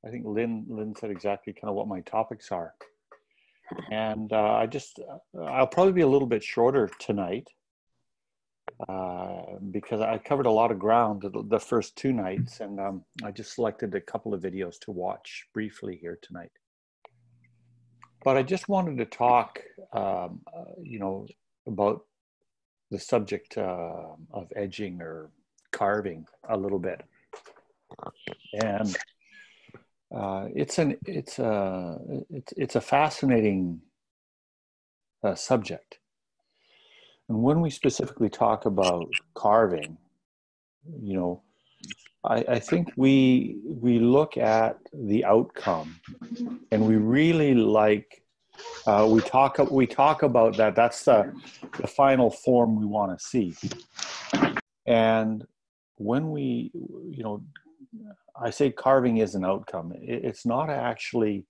I think Lynn said exactly kind of what my topics are. And I'll probably be a little bit shorter tonight because I covered a lot of ground the first two nights, and I just selected a couple of videos to watch briefly here tonight. But I just wanted to talk, about the subject of edging or carving a little bit. And it's a fascinating subject. And when we specifically talk about carving, I think we look at the outcome, and we really like we talk about that. That's the final form we want to see. And when we, I say carving is an outcome. It's not actually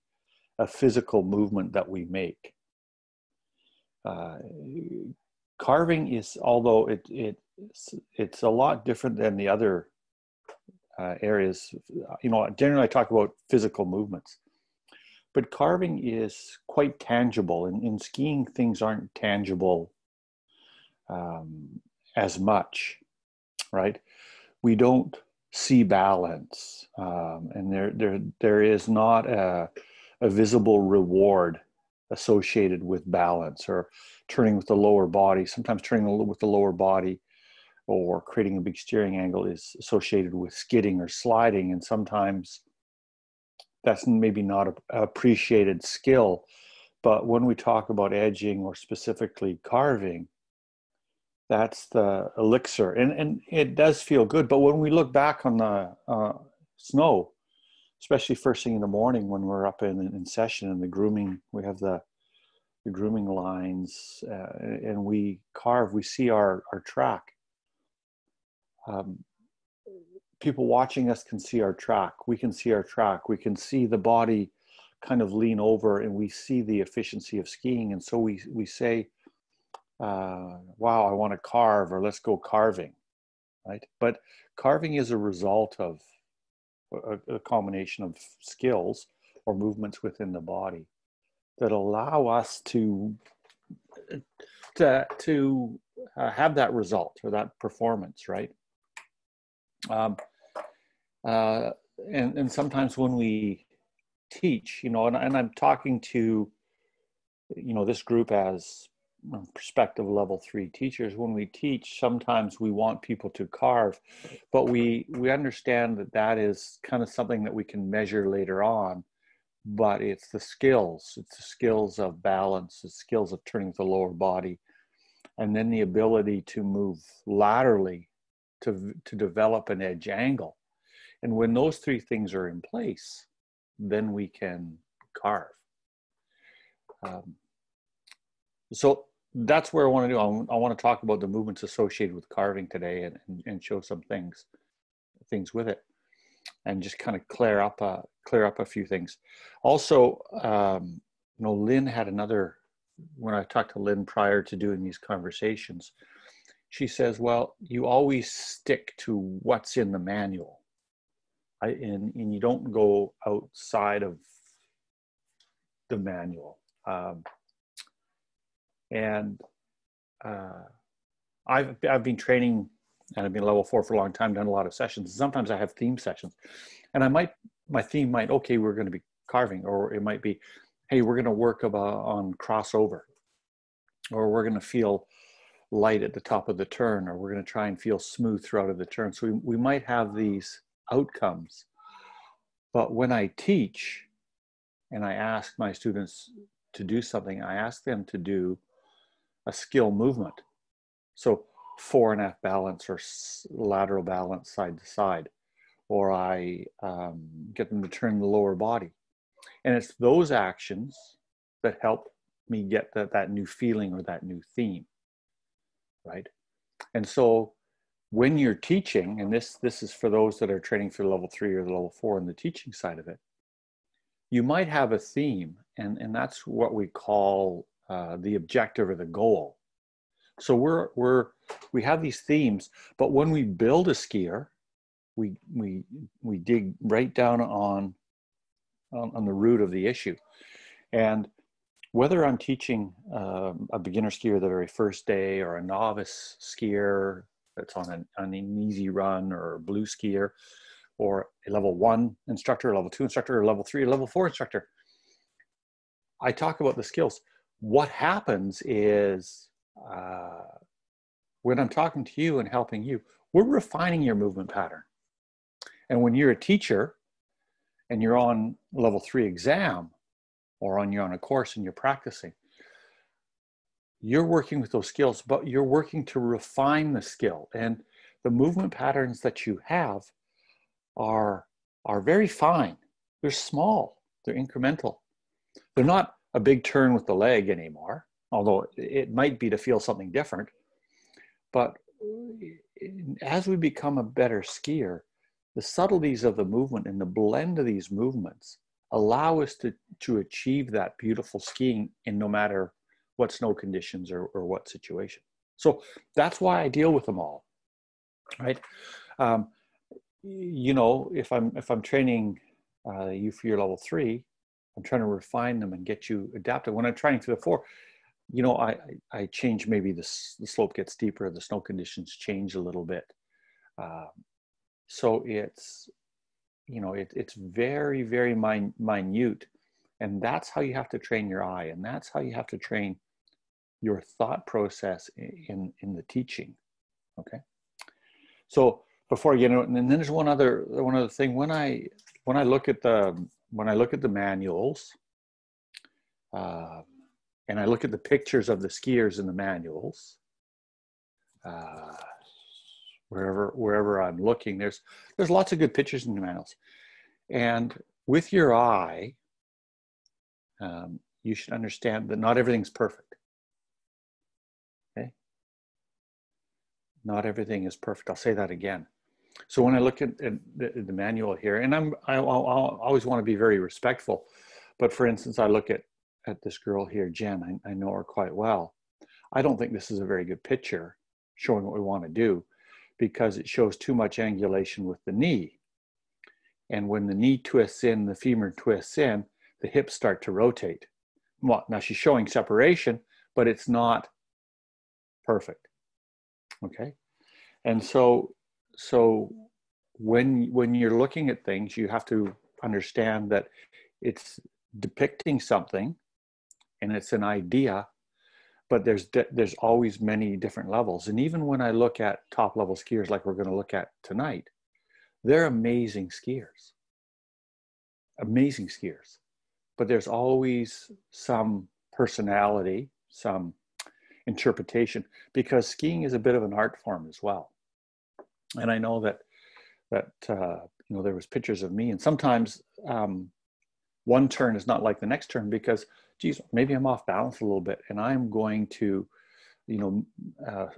a physical movement that we make. Carving is, although it's a lot different than the other areas. Generally I talk about physical movements, but carving is quite tangible. In skiing, things aren't tangible as much, right? We don't see balance, and there is not a visible reward associated with balance or turning with the lower body. Sometimes turning with the lower body or creating a big steering angle is associated with skidding or sliding, and sometimes that's maybe not an appreciated skill. But when we talk about edging or specifically carving, that's the elixir, and it does feel good. But when we look back on the snow, especially first thing in the morning when we're up in session and the grooming, we have the grooming lines, and we carve, we see our track. People watching us can see our track. We can see our track. We can see the body kind of lean over, and we see the efficiency of skiing. And so we say, wow, I want to carve, or let's go carving, right? But carving is a result of a combination of skills or movements within the body that allow us to have that result or that performance, right? And sometimes when we teach, and I'm talking to, this group as prospective level 3 teachers, when we teach, sometimes we want people to carve, but we understand that is kind of something that we can measure later on. But it's the skills of balance, the skills of turning the lower body, and then the ability to move laterally to develop an edge angle. And when those three things are in place, then we can carve. So that's where I want to do. I want to talk about the movements associated with carving today, and show some things with it, and just kind of clear up a few things. Also, Lynn had another, when I talked to Lynn prior to doing these conversations, she says, well, you always stick to what's in the manual, and you don't go outside of the manual. I've been training, and I've been level 4 for a long time, done a lot of sessions. Sometimes I have theme sessions, and my theme might, okay, we're going to be carving, or it might be, hey, we're going to work on crossover, or we're going to feel light at the top of the turn, or we're going to try and feel smooth throughout of the turn. So we might have these outcomes. But when I teach and I ask my students to do something, I ask them to do a skill movement. So fore and aft balance, or lateral balance side to side, or I get them to turn the lower body. And it's those actions that help me get that new feeling or that new theme, right? And so when you're teaching, and this is for those that are training for level 3 or the level 4 in the teaching side of it, you might have a theme, and that's what we call the objective or the goal. So we have these themes, but when we build a skier, we dig right down on on the root of the issue. And whether I'm teaching a beginner skier the very first day, or a novice skier that's on an easy run, or a blue skier, or a level 1 instructor, a level 2 instructor, or level 3 or level 4 instructor, I talk about the skills. What happens is when I'm talking to you and helping you, we're refining your movement pattern. And when you're a teacher and you're on level 3 exam, or you're on a course and you're practicing, you're working with those skills, but you're working to refine the skill. And the movement patterns that you have are very fine. They're small, they're incremental. They're not a big turn with the leg anymore, although it might be to feel something different. But as we become a better skier, the subtleties of the movement and the blend of these movements allow us to achieve that beautiful skiing in no matter what snow conditions or what situation. So that's why I deal with them all, right? You know, if I'm training you for your level 3, I'm trying to refine them and get you adapted. When I'm training for the 4, you know, I change, maybe the slope gets steeper, the snow conditions change a little bit. So it's, you know, it's very, very minute. And that's how you have to train your eye. And that's how you have to train your thought process in the teaching. Okay. So before I get into it, and then there's one other thing. When I look at the manuals, and I look at the pictures of the skiers in the manuals, wherever I'm looking, there's lots of good pictures in the manuals. And with your eye, you should understand that not everything's perfect. Okay? Not everything is perfect. I'll say that again. So when I look at the manual here, and I always want to be very respectful, but for instance, I look at this girl here, Jen. I know her quite well. I don't think this is a very good picture showing what we want to do, because it shows too much angulation with the knee. And when the knee twists in, the femur twists in, the hips start to rotate. Well, now she's showing separation, but it's not perfect. Okay. And so when you're looking at things, you have to understand that it's depicting something and it's an idea, but there's always many different levels. And even when I look at top level skiers, like we're going to look at tonight, they're amazing skiers, but there's always some personality, some interpretation, because skiing is a bit of an art form as well. And I know that you know, there was pictures of me, and sometimes one turn is not like the next turn, because, geez, maybe I'm off balance a little bit, and I'm going to, you know,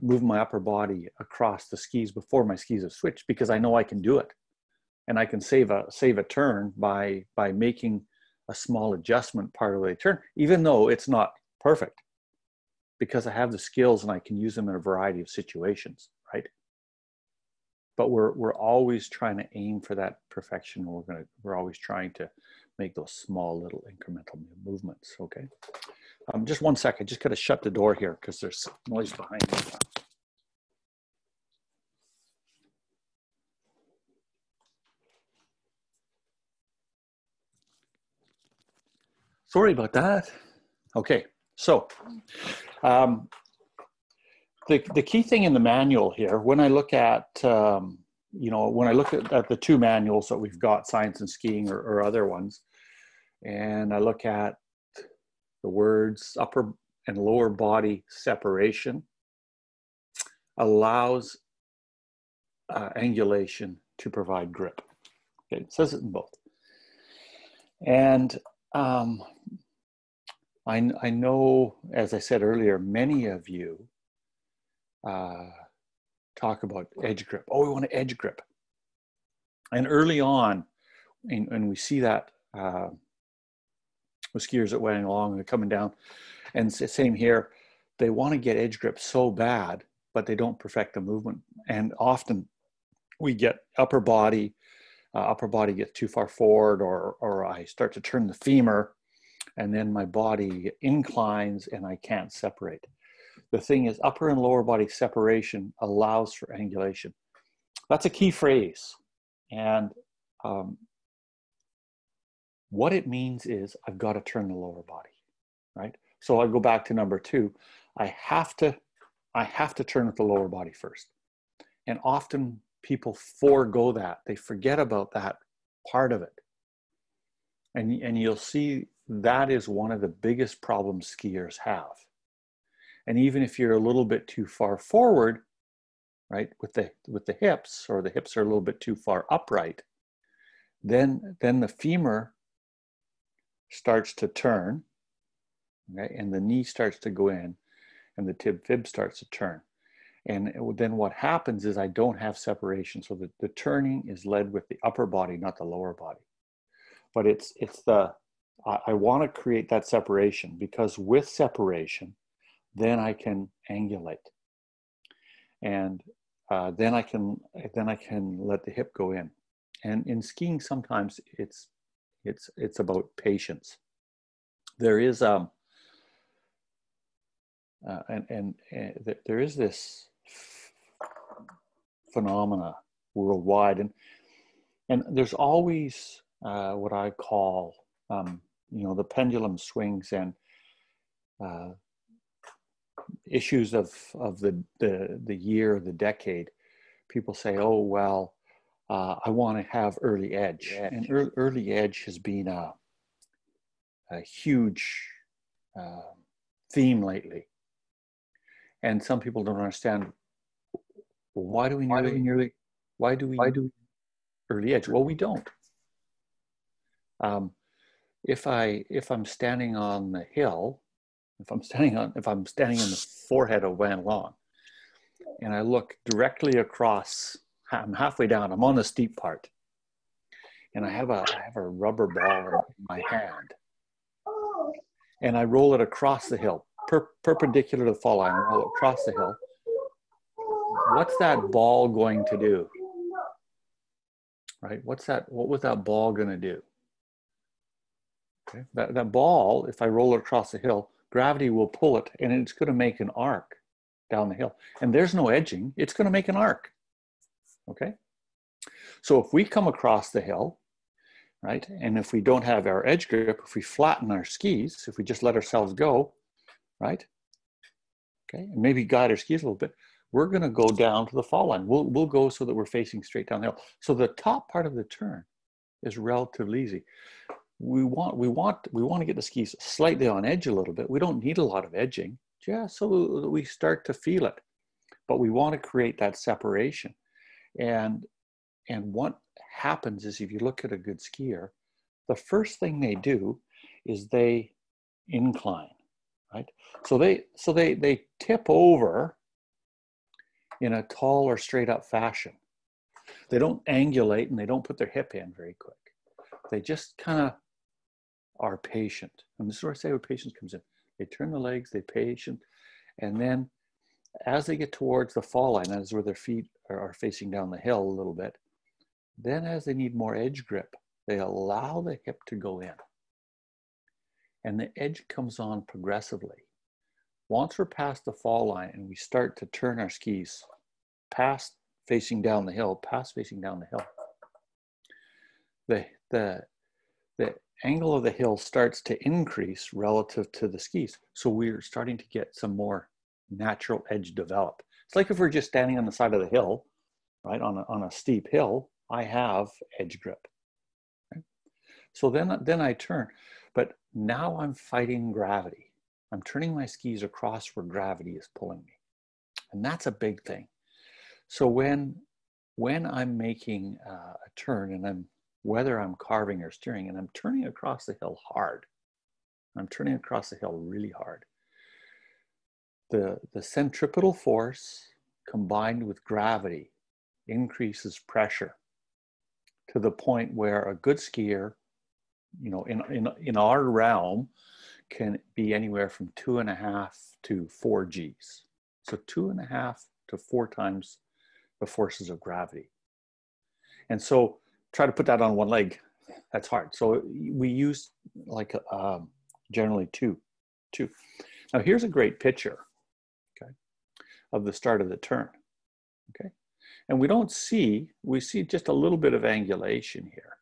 move my upper body across the skis before my skis have switched, because I know I can do it, and I can save a turn by making a small adjustment part of the turn, even though it's not perfect, because I have the skills and I can use them in a variety of situations, right? But we're always trying to aim for that perfection. We're always trying to make those small little incremental movements. Okay. Just one second. Just got to shut the door here because there's noise behind me. Sorry about that. Okay. So the key thing in the manual here, when I look at, you know, when I look at the two manuals that we've got, Science and Skiing or other ones, and I look at the words upper and lower body separation, allows angulation to provide grip. Okay, it says it in both. And I know, as I said earlier, many of you talk about edge grip. Oh, we want to edge grip. And early on, and we see that with skiers that went along and coming down, and same here, they want to get edge grip so bad, but they don't perfect the movement. And often we get upper body upper body gets too far forward, or I start to turn the femur, and then my body inclines and I can't separate. The thing is, upper and lower body separation allows for angulation. That's a key phrase. And what it means is I've got to turn the lower body, right? So I go back to number 2. I have to turn with the lower body first. And often people forego that. They forget about that part of it. And you'll see that is one of the biggest problems skiers have. And even if you're a little bit too far forward, right, with the hips, or the hips are a little bit too far upright, then the femur starts to turn, right, and the knee starts to go in, and the tib-fib starts to turn. And then what happens is I don't have separation. So the turning is led with the upper body, not the lower body. But I want to create that separation, because with separation, then I can angulate. And then I can let the hip go in. And in skiing, sometimes it's about patience. There is there is this phenomena worldwide, and there's always what I call the pendulum swings, and issues of the year, the decade. People say, oh well, I want to have early edge, and early edge has been a huge theme lately. And some people don't understand, why do we early edge? Well, we don't. If I'm standing on the hill, if I'm standing on the forehead of Van Long, and I look directly across, I'm halfway down, I'm on the steep part, and I have a rubber ball in my hand, and I roll it across the hill, perpendicular to the fall line, roll it across the hill. What's that ball going to do? Right? What was that ball going to do? Okay. That ball, if I roll it across the hill, gravity will pull it, and it's going to make an arc down the hill. And there's no edging. It's going to make an arc. Okay? So if we come across the hill, right, and if we don't have our edge grip, if we flatten our skis, if we just let ourselves go, right, okay, and maybe guide our skis a little bit, we're going to go down to the fall line. We'll go so that we're facing straight down the hill. So the top part of the turn is relatively easy. We want to get the skis slightly on edge a little bit. We don't need a lot of edging, just so that we start to feel it. But we want to create that separation. And what happens is, if you look at a good skier, the first thing they do is they incline, right? So they tip over in a tall or straight up fashion. They don't angulate, and they don't put their hip in very quick. They just kind of are patient. And this is where I say where patience comes in. They turn the legs, they patient, and then as they get towards the fall line, that is where their feet are facing down the hill a little bit, then as they need more edge grip, they allow the hip to go in. And the edge comes on progressively. Once we're past the fall line and we start to turn our skis past facing down the hill, the angle of the hill starts to increase relative to the skis. So we're starting to get some more natural edge develop. It's like if we're just standing on the side of the hill, right, on a steep hill, I have edge grip. Right? So then I turn, but now I'm fighting gravity. I'm turning my skis across where gravity is pulling me. And that's a big thing. So when I'm making a turn, and whether I'm carving or steering, and I'm turning across the hill hard, I'm turning across the hill really hard, the centripetal force combined with gravity increases pressure to the point where a good skier, in our realm, can be anywhere from 2.5 to 4 Gs. So 2.5 to 4 times the forces of gravity. And so try to put that on one leg. That's hard. So we use like generally two. Now here's a great picture, okay, of the start of the turn, okay? And we see just a little bit of angulation here,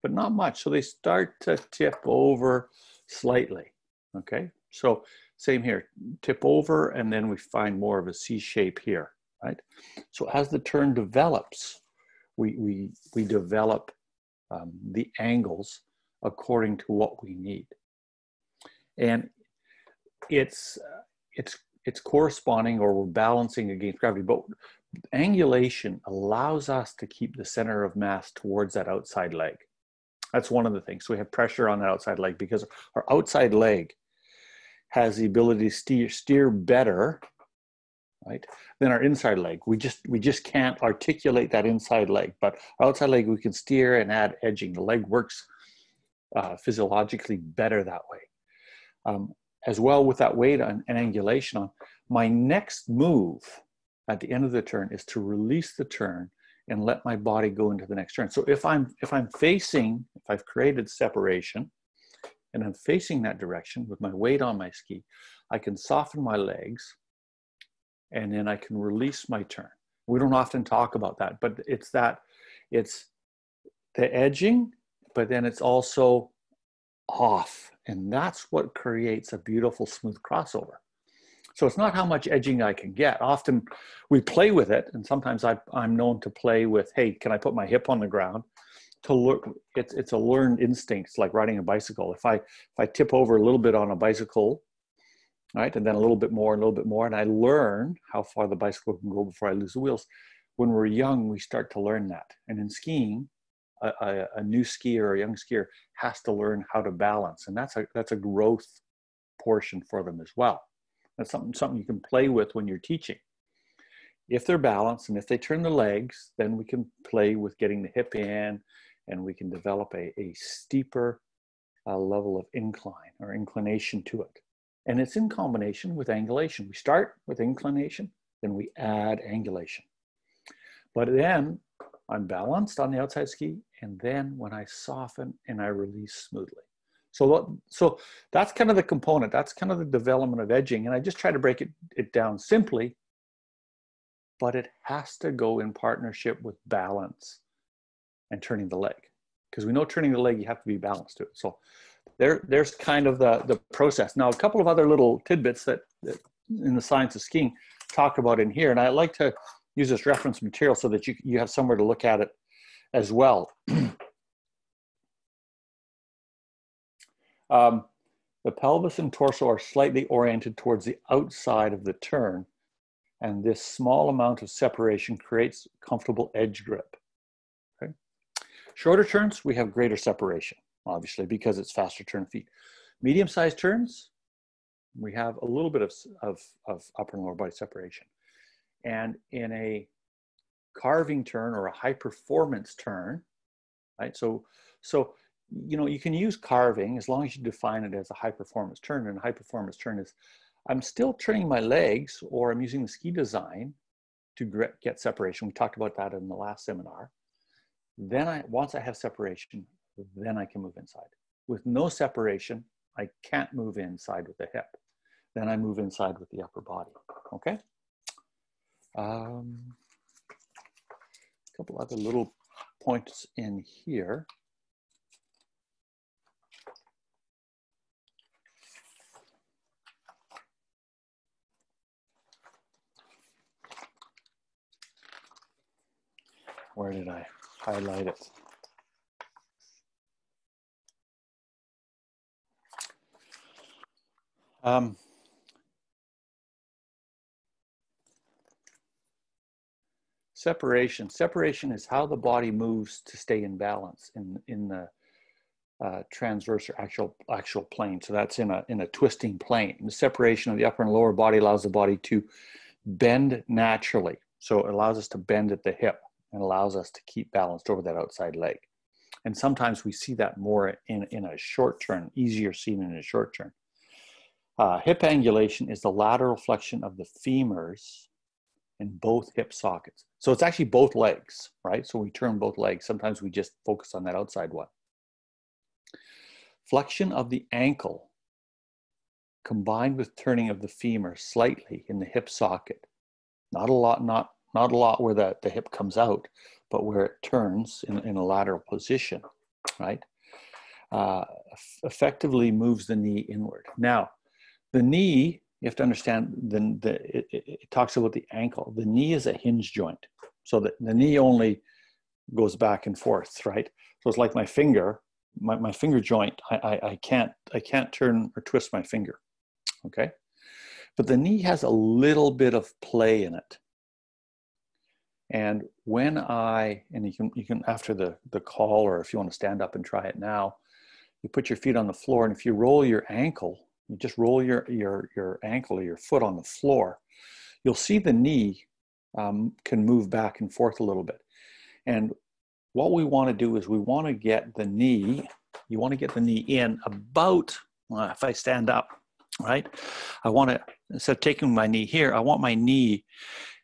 but not much. So they start to tip over slightly, okay? So same here, tip over, and then we find more of a C shape here, right? So as the turn develops, we develop the angles according to what we need. And it's corresponding, or we're balancing against gravity, but angulation allows us to keep the center of mass towards that outside leg. That's one of the things. So we have pressure on that outside leg because our outside leg has the ability to steer better, right, than our inside leg. We just can't articulate that inside leg, but our outside leg we can steer and add edging. The leg works physiologically better that way. As well, with that weight and angulation on, my next move at the end of the turn is to release the turn and let my body go into the next turn. So if I've created separation and I'm facing that direction with my weight on my ski, I can soften my legs and then I can release my turn. We don't often talk about that, but it's the edging, but then it's also off. And that's what creates a beautiful smooth crossover. So it's not how much edging I can get. Often we play with it, and sometimes I'm known to play with, hey, can I put my hip on the ground? To look, it's a learned instinct. It's like riding a bicycle. If I tip over a little bit on a bicycle, right, and then a little bit more, and I learn how far the bicycle can go before I lose the wheels. When we're young, we start to learn that. And in skiing, a new skier or a young skier has to learn how to balance, and that's a growth portion for them as well. That's something you can play with when you're teaching. If they're balanced and if they turn the legs, then we can play with getting the hip in, and we can develop a steeper level of incline or inclination to it. And it's in combination with angulation. We start with inclination, then we add angulation. But then I'm balanced on the outside ski, and then when I soften and I release smoothly. So that's kind of the component. That's kind of the development of edging. And I just try to break it down simply, but it has to go in partnership with balance and turning the leg. Because we know turning the leg, you have to be balanced to it. So there's kind of the process. Now, a couple of other little tidbits that in the science of skiing talk about in here, and I like to use this reference material so that you have somewhere to look at it as well. The pelvis and torso are slightly oriented towards the outside of the turn, and this small amount of separation creates comfortable edge grip. Okay? Shorter turns, we have greater separation, obviously, because it's faster turn feet. Medium-sized turns, we have a little bit of upper and lower body separation. And in a carving turn or a high performance turn, right? So you know, you can use carving as long as you define it as a high performance turn. And a high performance turn is, I'm still turning my legs, or I'm using the ski design to get separation. We talked about that in the last seminar. Then once I have separation, then I can move inside. With no separation, I can't move inside with the hip. Then I move inside with the upper body, okay? A couple other little points in here. Where did I highlight it? Separation. Separation is how the body moves to stay in balance in the transverse or actual plane. So that's in a twisting plane. The separation of the upper and lower body allows the body to bend naturally. So it allows us to bend at the hip and allows us to keep balanced over that outside leg. And sometimes we see that more in a short turn, easier seen in a short turn. Hip angulation is the lateral flexion of the femurs in both hip sockets. So it's actually both legs, right? So we turn both legs. Sometimes we just focus on that outside one. Flexion of the ankle combined with turning of the femur slightly in the hip socket. Not a lot, not a lot where the hip comes out, but where it turns in a lateral position, right? Effectively moves the knee inward. Now, the knee, you have to understand, it talks about the ankle. The knee is a hinge joint. So the knee only goes back and forth, right? So it's like my finger, my finger joint, I can't turn or twist my finger, okay? But the knee has a little bit of play in it. And when and you can after the call, or if you want to stand up and try it now, you put your feet on the floor, and if you roll your ankle, you just roll your ankle or your foot on the floor, you'll see the knee can move back and forth a little bit. And what we want to do is we want to get the knee, you want to get the knee in about, well, if I stand up, right? I want to, instead of taking my knee here, I want my knee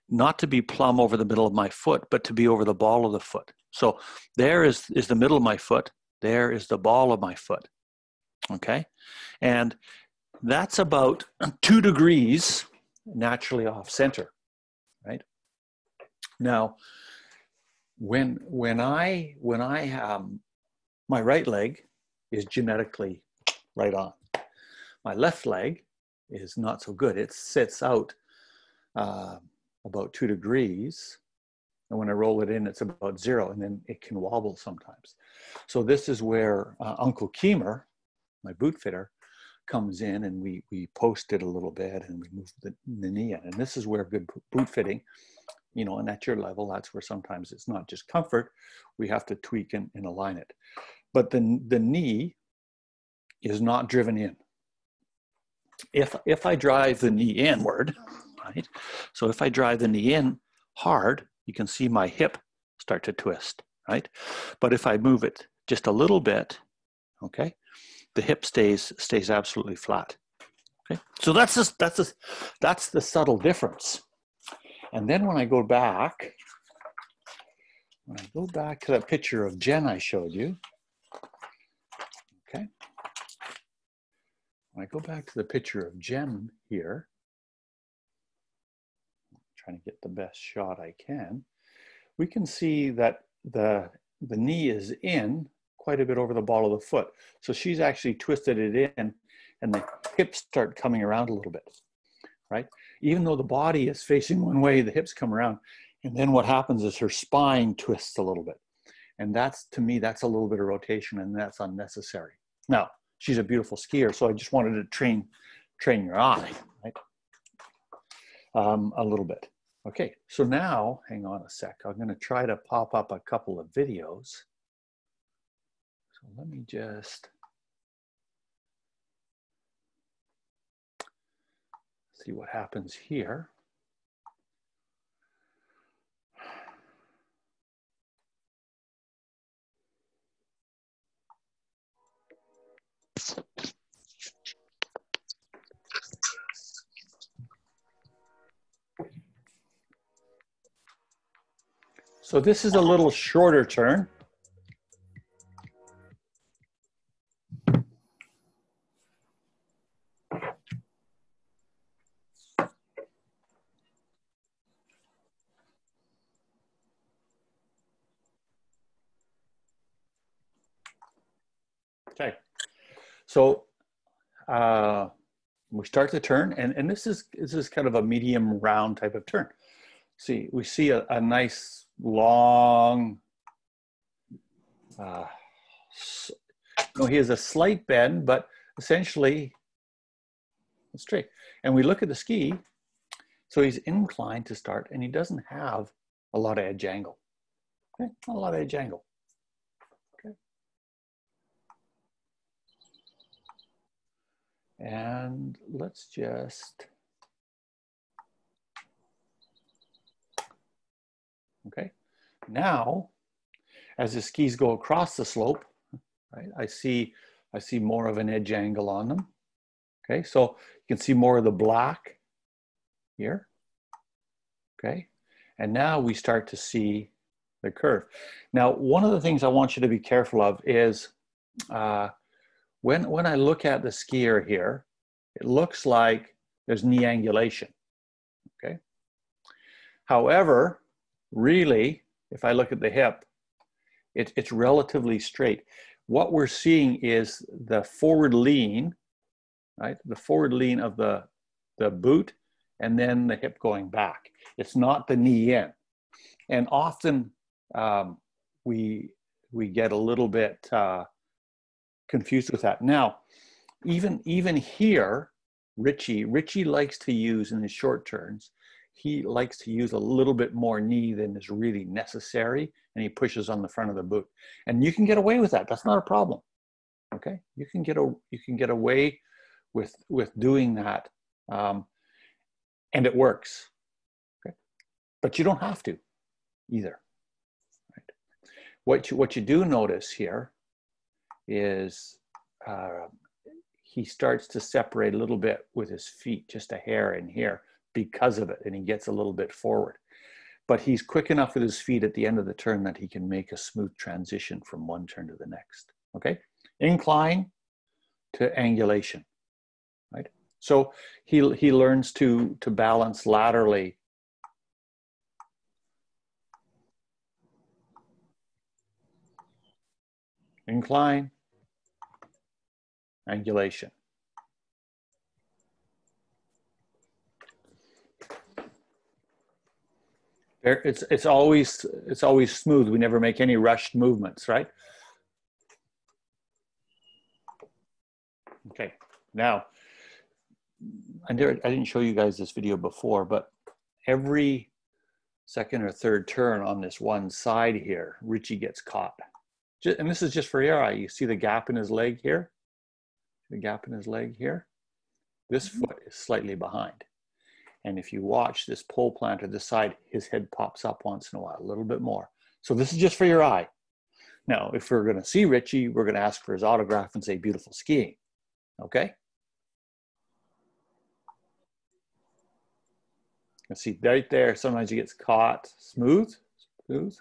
not to be plumb over the middle of my foot, but to be over the ball of the foot. So there is the middle of my foot. There is the ball of my foot, okay? And that's about 2 degrees naturally off center, right? Now, when I my right leg is genetically right on. My left leg is not so good. It sits out about 2 degrees. And when I roll it in, it's about 0, and then it can wobble sometimes. So this is where Uncle Keemer, my boot fitter, comes in, and we post it a little bit, and we move the knee in. And this is where good boot fitting, you know, and at your level, that's where sometimes it's not just comfort. We have to tweak and align it. But the knee is not driven in. If I drive the knee inward, right? So if I drive the knee in hard, you can see my hip start to twist, right? But if I move it just a little bit, okay, the hip stays absolutely flat. Okay, so that's the subtle difference. And then when I go back to that picture of Jen I showed you, okay, when I go back to the picture of Jen here, trying to get the best shot I can, we can see that the knee is in quite a bit over the ball of the foot. So she's actually twisted it in, and the hips start coming around a little bit, right? Even though the body is facing one way, the hips come around, and then what happens is her spine twists a little bit. And that's, to me, that's a little bit of rotation, and that's unnecessary. Now, she's a beautiful skier, so I just wanted to train your eye, right? A little bit. Okay, so now, hang on a sec. I'm going to try to pop up a couple of videos. So let me just see what happens here. So this is a little shorter turn. Okay, so we start the turn, and this is kind of a medium round type of turn. See, we see a nice long, he has a slight bend, but essentially straight. And we look at the ski, so he's inclined to start, and he doesn't have a lot of edge angle. Okay, not a lot of edge angle. Okay. And let's just, okay. Now, as the skis go across the slope, right, I see more of an edge angle on them. Okay, so you can see more of the black here. okay? And now we start to see the curve. Now, one of the things I want you to be careful of is when I look at the skier here, it looks like there's knee angulation, okay? However, really, if I look at the hip, it's relatively straight. What we're seeing is the forward lean, right? The forward lean of the boot and then the hip going back. It's not the knee in. And often we get a little bit confused with that. Now, even here, Richie likes to use in his short turns, he likes to use a little bit more knee than is really necessary, and he pushes on the front of the boot. And you can get away with that. That's not a problem. Okay, you can get away with doing that, and it works. Okay, but you don't have to either. Right? What you do notice here is he starts to separate a little bit with his feet, just a hair in here because of it, and he gets a little bit forward. But he's quick enough with his feet at the end of the turn that he can make a smooth transition from one turn to the next. Okay, incline to angulation, right? So he learns to balance laterally. Incline, angulation. It's always smooth. We never make any rushed movements, right? Okay. Now, I didn't show you guys this video before, but every second or third turn on this one side here, Richie gets caught. And this is just for your eye. You see the gap in his leg here? The gap in his leg here? This foot is slightly behind. And if you watch this pole planter, this side, his head pops up once in a while, a little bit more. So this is just for your eye. Now, if we're going to see Richie, we're going to ask for his autograph and say, beautiful skiing. Okay? Let's see, right there, sometimes he gets caught. Smooth, smooth.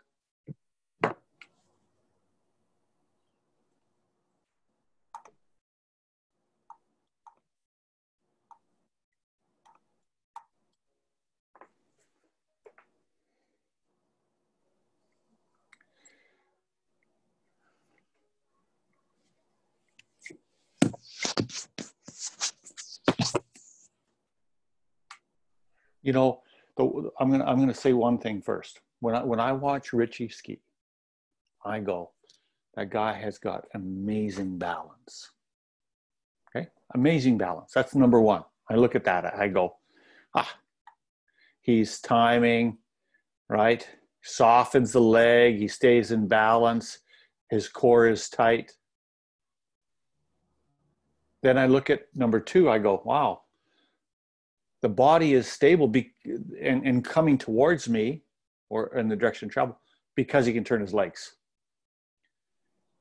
You know, I'm gonna say one thing first. When I watch Richie ski, I go, that guy has got amazing balance. Okay, amazing balance. That's number one. I look at that, I go, he's timing, right? Softens the leg, he stays in balance, his core is tight. Then I look at number two, I go, wow, the body is stable and coming towards me or in the direction of travel because he can turn his legs.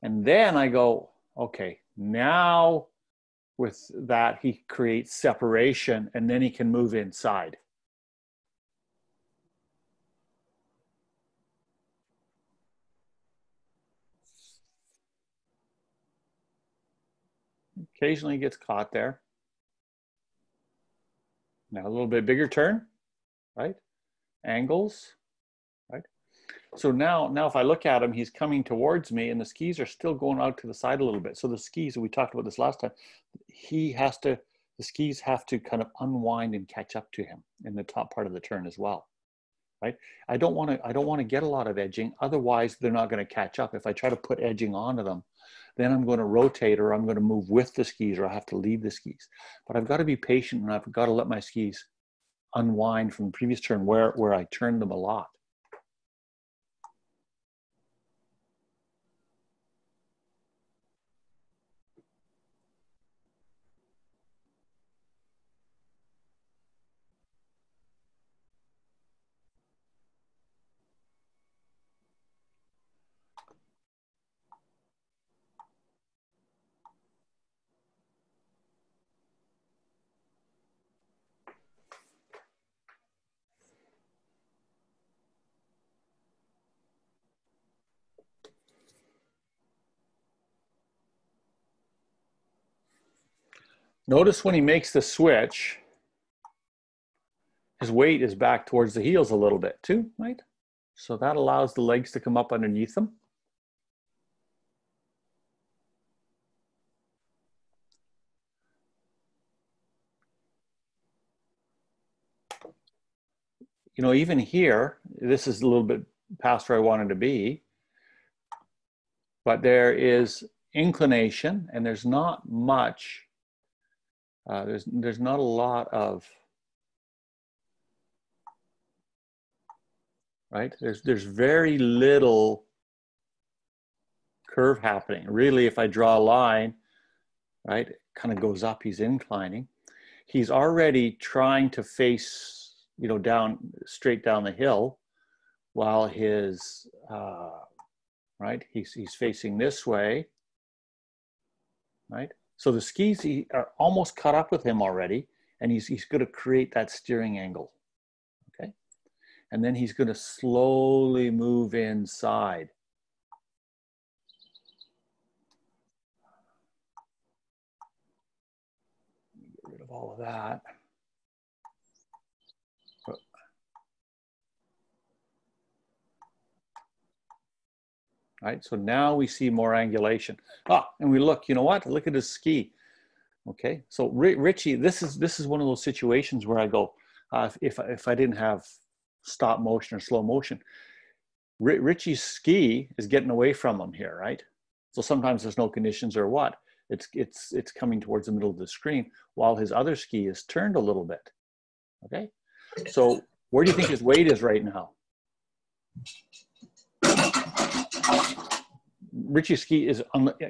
And then I go, okay, now with that, he creates separation and then he can move inside. Occasionally he gets caught there. Now a little bit bigger turn, right? Angles, right? So now if I look at him, he's coming towards me and the skis are still going out to the side a little bit. So the skis, we talked about this last time, the skis have to kind of unwind and catch up to him in the top part of the turn as well, right? I don't want to get a lot of edging. Otherwise, they're not going to catch up. If I try to put edging onto them, then I'm going to rotate or I'm going to move with the skis or I have to leave the skis. But I've got to be patient and I've got to let my skis unwind from the previous turn where I turned them a lot. Notice when he makes the switch, his weight is back towards the heels a little bit too, right? So that allows the legs to come up underneath them. You know, even here, this is a little bit past where I wanted to be, but there is inclination and there's not much, there's not a lot of, right? There's very little curve happening. Really, if I draw a line, right, it kind of goes up, he's inclining. He's already trying to face, you know, down, straight down the hill, while his, right, he's facing this way, right? So the skis are almost caught up with him already, and he's going to create that steering angle, okay? And then he's going to slowly move inside. Get rid of all of that. Right, so now we see more angulation. And we look, you know what? Look at his ski. Okay, so Richie, this is one of those situations where I go, if I didn't have stop motion or slow motion, Richie's ski is getting away from him here, right? So sometimes there's no conditions or what. It's coming towards the middle of the screen while his other ski is turned a little bit. Okay, so where do you think his weight is right now? Richie's ski is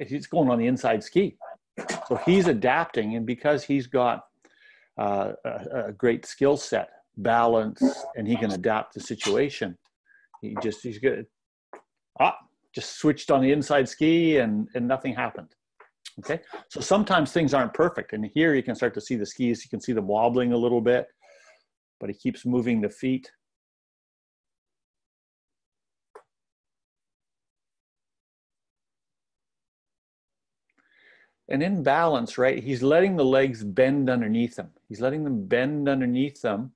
he's going on the inside ski, so he's adapting, and because he's got a great skill set, balance, and he can adapt the situation, he's good. Just switched on the inside ski and nothing happened. Okay, so sometimes things aren't perfect, and here you can start to see the skis. You can see them wobbling a little bit, but he keeps moving the feet. And in balance, right, he's letting the legs bend underneath him. He's letting them bend underneath them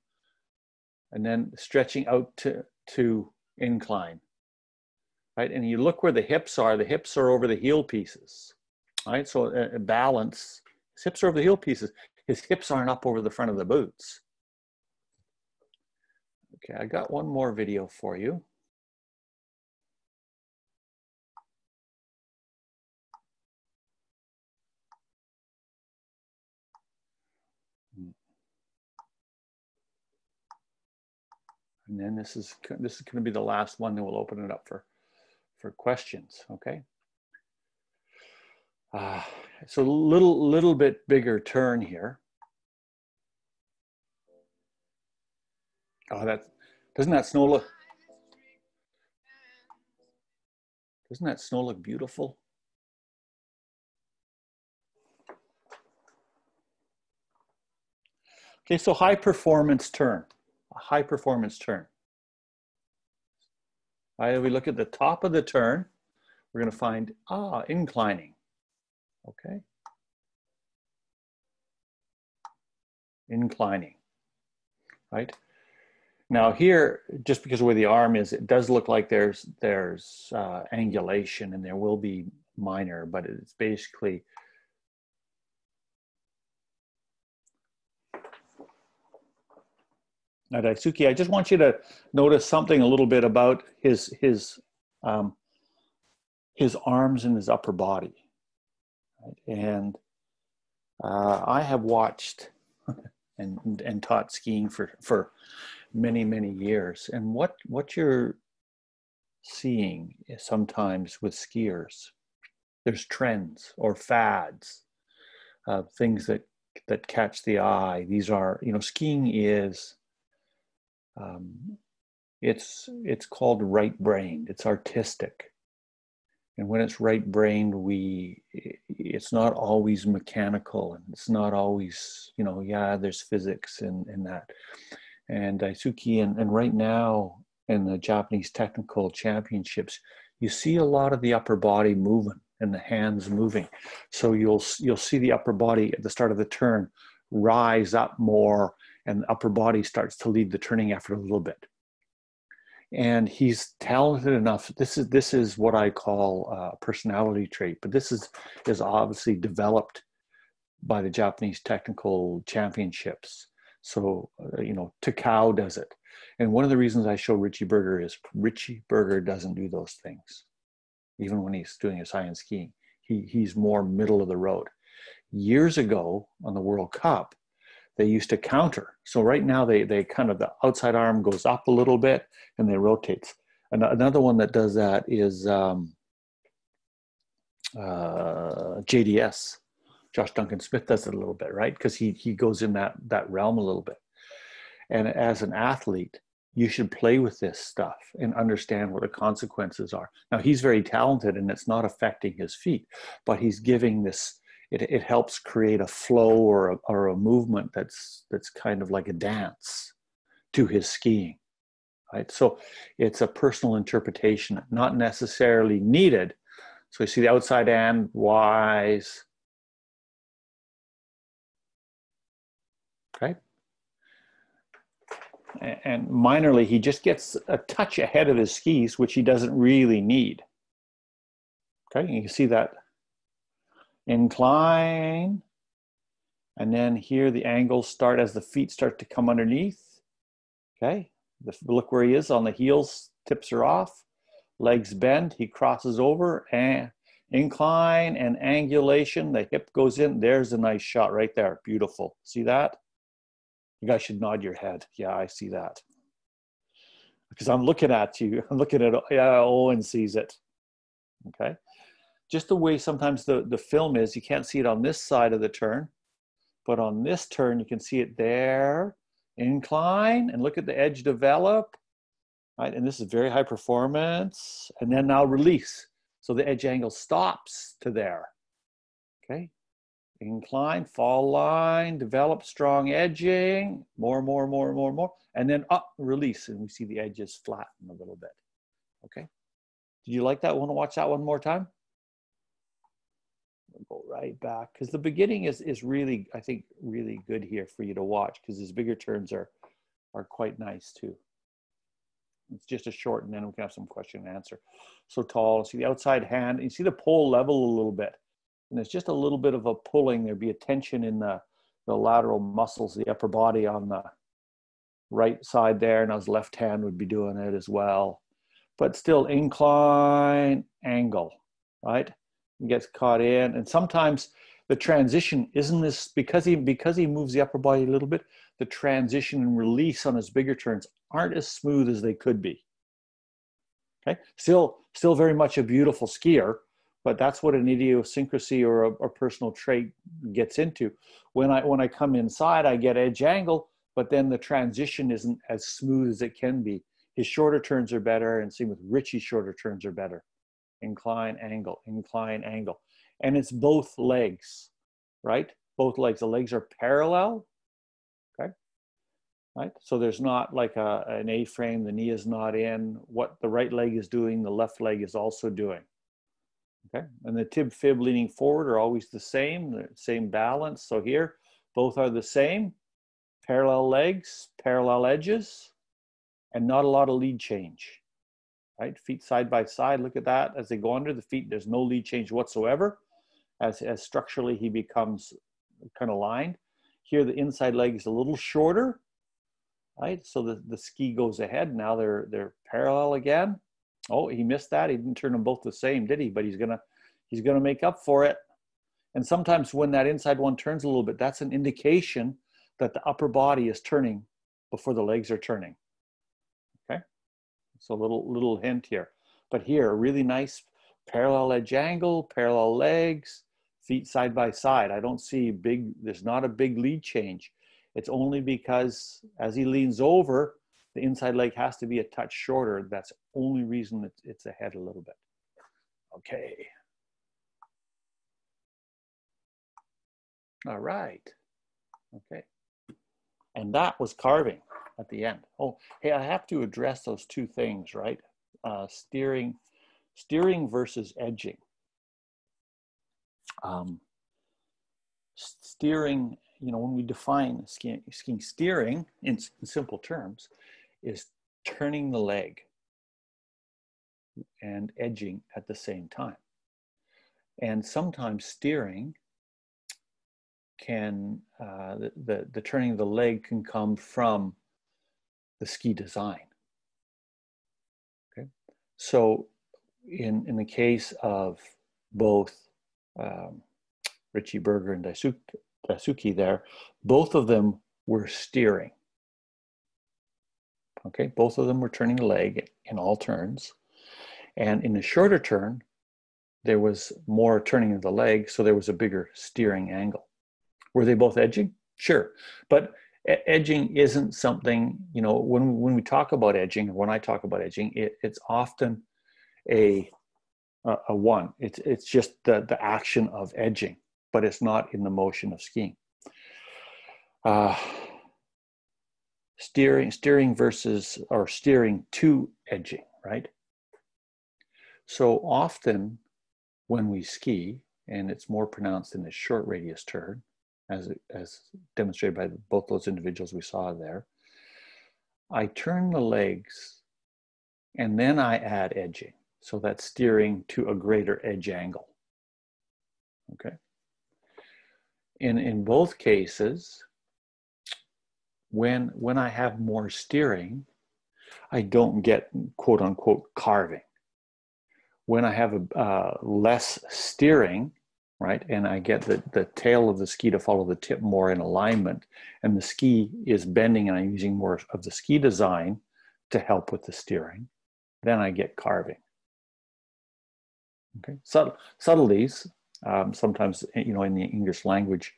and then stretching out to incline, right? And you look where the hips are over the heel pieces, right? So balance, his hips are over the heel pieces. His hips aren't up over the front of the boots. Okay, I got one more video for you. And then this is going to be the last one, then we'll open it up for questions, okay? So a little bit bigger turn here. Oh, doesn't that snow look beautiful? Okay, so high performance turn. A high performance turn. All right, we look at the top of the turn, we're going to find inclining. Okay, inclining, right? Now here, just because of where the arm is, it does look like there's angulation, and there will be minor, but it's basically now, Daisuke, I just want you to notice something a little bit about his arms and his upper body. Right? And I have watched and taught skiing for many years. And what you're seeing is sometimes with skiers, there's trends or fads, things that catch the eye. These are, you know, skiing is, it's called right-brained. It's artistic. And when it's right-brained, it's not always mechanical, and it's not always, you know, yeah, there's physics and that. And Daisuke, and right now in the Japanese technical championships, you see a lot of the upper body moving, and the hands moving. So you'll see the upper body at the start of the turn rise up more, and the upper body starts to lead the turning effort a little bit. And he's talented enough. This is what I call a personality trait, but this is obviously developed by the Japanese technical championships. So, Takao does it. And one of the reasons I show Richie Berger is Richie Berger doesn't do those things. Even when he's doing his high-end skiing, he's more middle of the road. Years ago on the World Cup, they used to counter. So right now they kind of, the outside arm goes up a little bit and they rotate. Another one that does that is JDS. Josh Duncan Smith does it a little bit, right? Because he goes in that realm a little bit. And as an athlete, you should play with this stuff and understand what the consequences are. Now, he's very talented and it's not affecting his feet, but he's giving this, it helps create a flow or a movement that's kind of like a dance to his skiing, right? So it's a personal interpretation, not necessarily needed. So you see the outside and wise, okay? And minorly, he just gets a touch ahead of his skis, which he doesn't really need. Okay, you can see that incline. And then here the angles start as the feet start to come underneath. Okay, look where he is on the heels, tips are off, legs bend, he crosses over, and incline and angulation, the hip goes in. There's a nice shot right there, beautiful. See that? You guys should nod your head. Yeah, I see that. Because I'm looking at you. I'm looking at, yeah, Owen sees it. Okay. Just the way sometimes the film is, you can't see it on this side of the turn, but on this turn, you can see it there. Incline, and look at the edge develop. Right, and this is very high performance. And then now release. So the edge angle stops to there. Okay. Incline, fall line, develop strong edging, more, and then up, release, and we see the edges flatten a little bit. Okay, did you like that? Want to watch that one more time? We'll go right back, because the beginning is really, I think, really good here for you to watch, because his bigger turns are quite nice too. It's just a short, and then we can have some question and answer. So tall, see the outside hand, you see the pole level a little bit. And there's just a little bit of a pulling. There'd be a tension in the lateral muscles, the upper body on the right side there, and his left hand would be doing it as well. But still incline, angle, right? He gets caught in. And sometimes the transition isn't this, because he moves the upper body a little bit, the transition and release on his bigger turns aren't as smooth as they could be. Okay, still very much a beautiful skier, but that's what an idiosyncrasy or a personal trait gets into. When I come inside, I get edge angle, but then the transition isn't as smooth as it can be. His shorter turns are better, and same with Richie's shorter turns are better. Incline, angle, and it's both legs, right? Both legs. The legs are parallel, okay? Right? So there's not like an A-frame. The knee is not in. What the right leg is doing, the left leg is also doing. Okay, and the tib fib leaning forward are always the same balance. So here, both are the same, parallel legs, parallel edges, and not a lot of lead change, right? Feet side by side, look at that. As they go under the feet, there's no lead change whatsoever. As structurally he becomes kind of lined. Here, the inside leg is a little shorter, right? So the ski goes ahead. Now they're parallel again. Oh, he missed that. He didn't turn them both the same, did he? But he's gonna make up for it. And sometimes when that inside one turns a little bit, that's an indication that the upper body is turning before the legs are turning. Okay, so a little hint here. But here, a really nice parallel edge angle, parallel legs, feet side by side. I don't see there's not a big lead change. It's only because as he leans over, the inside leg has to be a touch shorter. That's the only reason it's ahead a little bit. Okay. All right. Okay. And that was carving at the end. Oh, hey, I have to address those two things, right? Steering versus edging. Steering, when we define skiing, steering in simple terms is turning the leg and edging at the same time. And sometimes steering can, the turning of the leg can come from the ski design. Okay, so in the case of both Richie Berger and Daisuke there, both of them were steering. Okay, both of them were turning the leg in all turns. And in the shorter turn, there was more turning of the leg, so there was a bigger steering angle. Were they both edging? Sure. But edging isn't something, when we talk about edging, or when I talk about edging, it's often a one. It's just the action of edging, but it's not in the motion of skiing. Steering versus, or steering to edging, right? So often when we ski, and it's more pronounced in the short radius turn, as demonstrated by both those individuals we saw there, I turn the legs and then I add edging. So that's steering to a greater edge angle. Okay. In both cases, when I have more steering, I don't get quote unquote carving. When I have less steering, right, and I get the tail of the ski to follow the tip more in alignment, and the ski is bending and I'm using more of the ski design to help with the steering, then I get carving. Okay, subtleties. Sometimes, in the English language,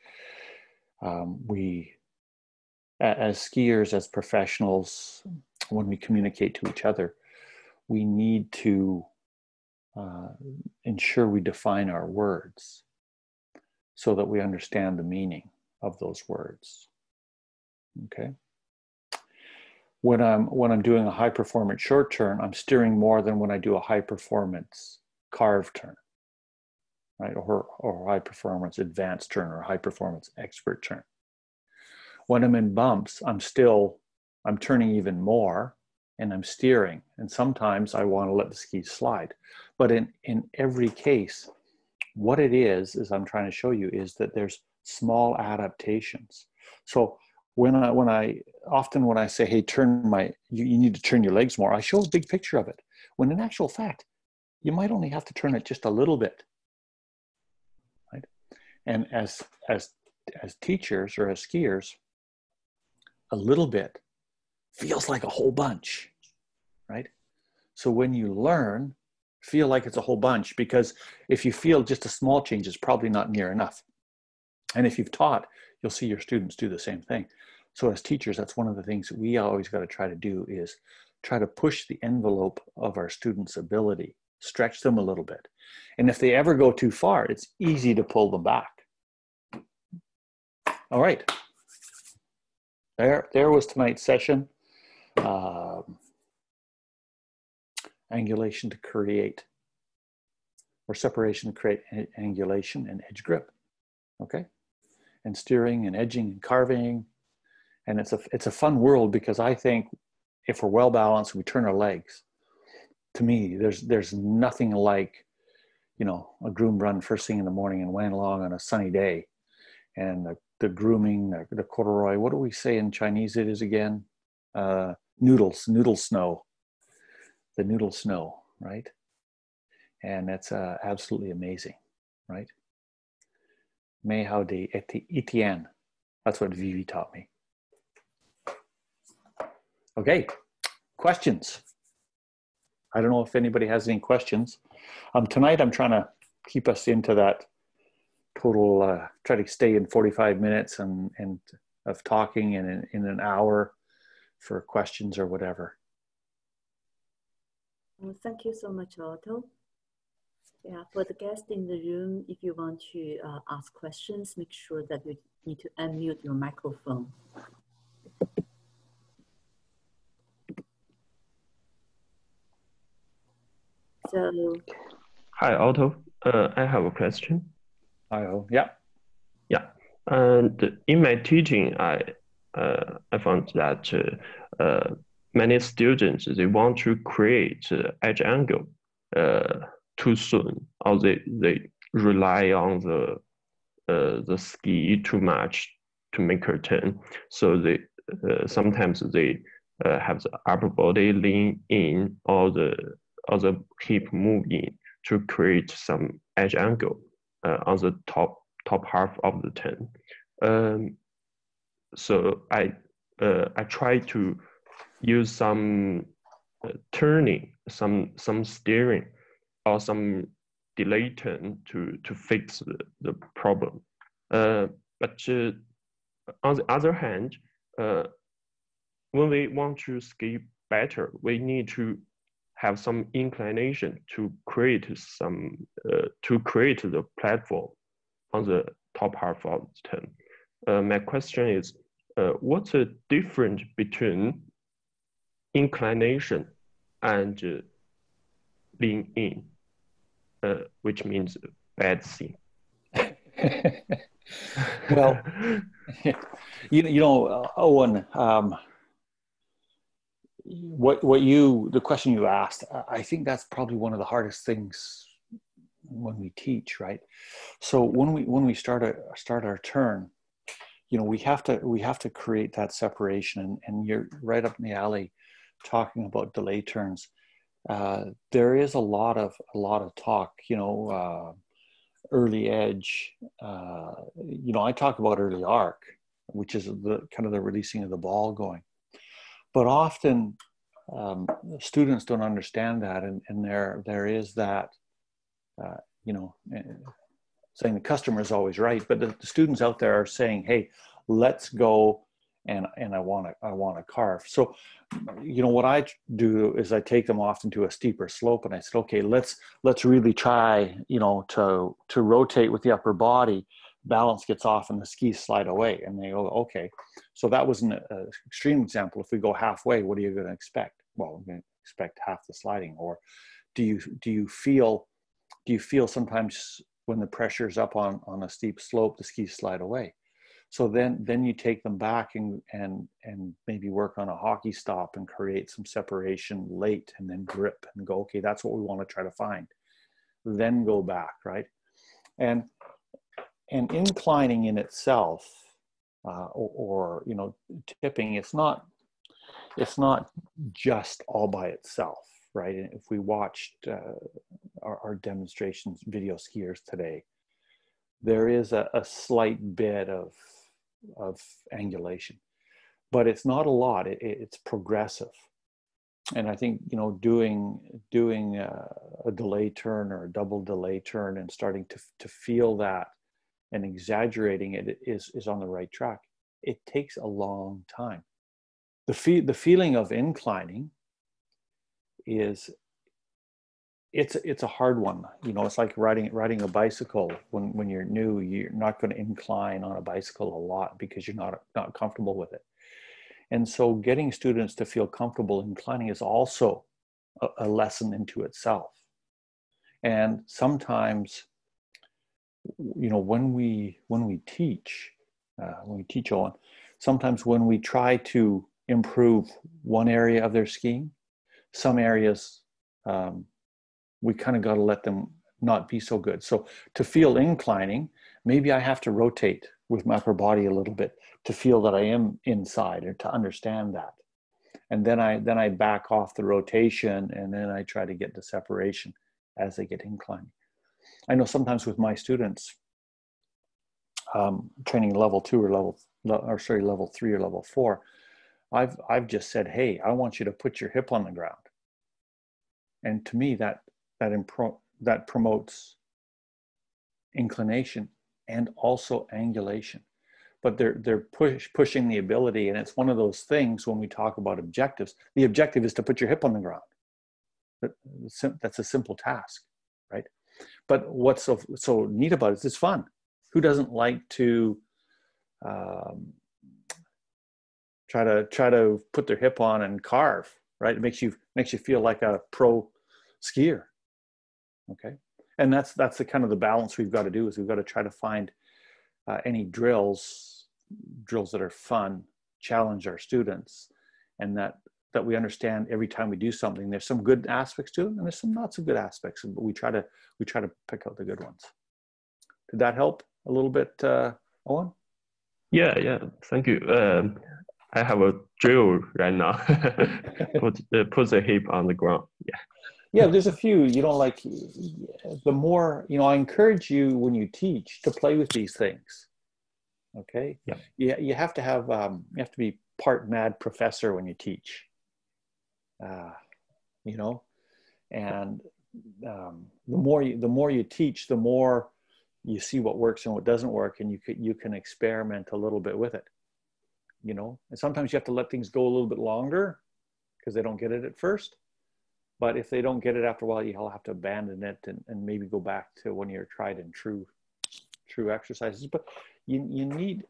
we, as skiers, as professionals, when we communicate to each other, we need to ensure we define our words so that we understand the meaning of those words. Okay. When I'm doing a high performance short turn, I'm steering more than when I do a high performance carved turn, right? Or high performance advanced turn, or high performance expert turn. When I'm in bumps, I'm turning even more, and I'm steering. And sometimes I want to let the skis slide. But in every case, what it is I'm trying to show you is that there's small adaptations. So when I say, hey, you need to turn your legs more, I show a big picture of it. When in actual fact, you might only have to turn it just a little bit, right? And as teachers or as skiers, a little bit feels like a whole bunch, right? So when you learn, feel like it's a whole bunch, because if you feel just a small change, it's probably not near enough. And if you've taught, you'll see your students do the same thing. So as teachers, that's one of the things that we always got to try to do, is try to push the envelope of our students' ability, stretch them a little bit. And if they ever go too far, it's easy to pull them back. All right. There was tonight's session. Angulation to create, or separation to create angulation and edge grip. Okay. And steering and edging and carving. And it's a fun world, because I think if we're well balanced, we turn our legs. To me, there's nothing like, a groom run first thing in the morning and went along on a sunny day, and the grooming, the corduroy. What do we say in Chinese? It is again, noodle snow, the noodle snow, right? And that's absolutely amazing, right? Mei hao de Etienne. That's what Vivi taught me. Okay, questions? I don't know if anybody has any questions. Tonight I'm trying to keep us into that total, try to stay in 45 minutes and of talking, and in an hour for questions or whatever. Well, thank you so much, Otto. Yeah, for the guests in the room, if you want to ask questions, make sure that you need to unmute your microphone. So, hi, Otto. I have a question. Yeah. Yeah, and in my teaching, I found that many students they want to create edge angle too soon, or they rely on the ski too much to make a turn. So they sometimes they have the upper body lean in or the hip move in to create some edge angle on the top half of the turn. Um, so I try to use some turning, some steering, or some delay turn to fix the problem. But on the other hand, uh, when we want to ski better, we need to have some inclination to create the platform on the top half of the turn. My question is, what's the difference between inclination and lean in, which means bad thing? Well, Owen, the question you asked, I think that's probably one of the hardest things when we teach, right? So when we start our turn, we have to create that separation, and you're right up in the alley talking about delay turns. There is a lot of talk, early edge. I talk about early arc, which is the kind of the releasing of the ball going. But often students don't understand that, and there is that, saying the customer is always right, but the students out there are saying, "Hey, let's go," and I want to carve. So, what I do is I take them often to a steeper slope, and I said, "Okay, let's really try, to rotate with the upper body. Balance gets off, and the skis slide away." And they go, "Okay." So that was an extreme example. If we go halfway, what are you going to expect? Well, I'm going to expect half the sliding. Or do you feel sometimes when the pressure is up on a steep slope, the skis slide away? So then you take them back and maybe work on a hockey stop and create some separation late, and then grip and go, okay, that's what we want to try to find. Then go back, right? And inclining in itself, or tipping, it's not just all by itself, right? And if we watched our demonstrations video skiers today, there is a slight bit of angulation, but it's not a lot. It's progressive. And I think doing a delay turn or a double delay turn and starting to feel that and exaggerating it is on the right track. It takes a long time. The feeling of inclining is it's a hard one. It's like riding a bicycle. When you're new, you're not going to incline on a bicycle a lot because you're not comfortable with it. And so getting students to feel comfortable inclining is also a lesson into itself. And sometimes, when we teach Owen, sometimes when we try to improve one area of their skiing, some areas we kind of got to let them not be so good. So to feel inclining, maybe I have to rotate with my upper body a little bit to feel that I am inside, or to understand that. And then I back off the rotation, and then I try to get the separation as they get inclining. I know sometimes with my students, training level 2 or level 3 or level 4, I've just said, hey, I want you to put your hip on the ground. And to me, that promotes inclination and also angulation. But they're pushing the ability, and it's one of those things when we talk about objectives. The objective is to put your hip on the ground. That's a simple task, right? But what's so neat about it is it's fun. Who doesn't like to try to put their hip on and carve, right? It makes you feel like a pro skier, okay? And that's the kind of the balance we've got to do, is we've got to try to find any drills that are fun, challenge our students, and that we understand every time we do something, there's some good aspects to it and there's some not so good aspects, but we try to pick out the good ones. Did that help a little bit, Owen? Yeah, thank you. I have a drill right now. put the hip on the ground. Yeah, there's a few, like the more, I encourage you when you teach to play with these things. Okay. Yeah. You have to have, you have to be part mad professor when you teach, and the more you teach, the more you see what works and what doesn't work, and you can experiment a little bit with it, and sometimes you have to let things go a little bit longer because they don't get it at first. But if they don't get it after a while, you'll have to abandon it and maybe go back to one of your tried and true exercises. But you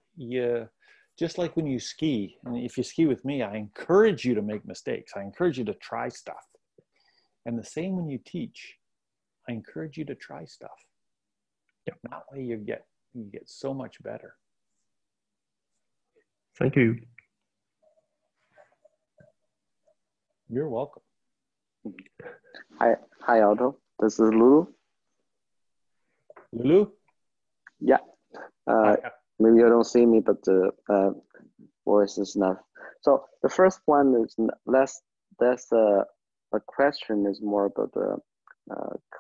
just like when you ski, and if you ski with me, I encourage you to make mistakes. I encourage you to try stuff. And the same when you teach, I encourage you to try stuff. Yeah. That way you get so much better. Thank you. You're welcome. Hi, Otto. This is Lulu. Lulu? Yeah. Maybe you don't see me, but the voice is enough. So the first one is that's a question is more about the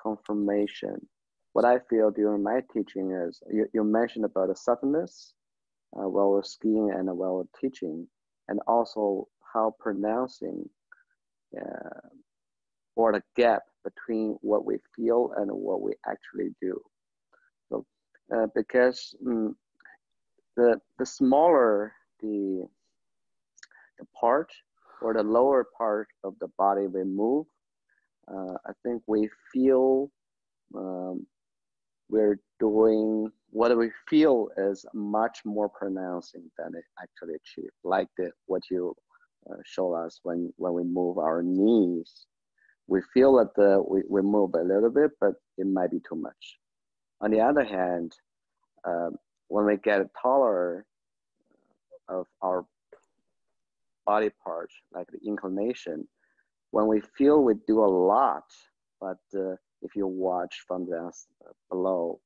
confirmation. What I feel during my teaching is you mentioned about the subtleness while we're skiing and while we're teaching, and also how pronouncing or the gap between what we feel and what we actually do. So because the smaller the part or the lower part of the body we move, I think we feel we're doing what we feel is much more pronouncing than it actually achieved, like what you show us when we move our knees. We feel that we move a little bit, but it might be too much. On the other hand, when we get taller of our body part, like the inclination, when we feel we do a lot, but if you watch from down below,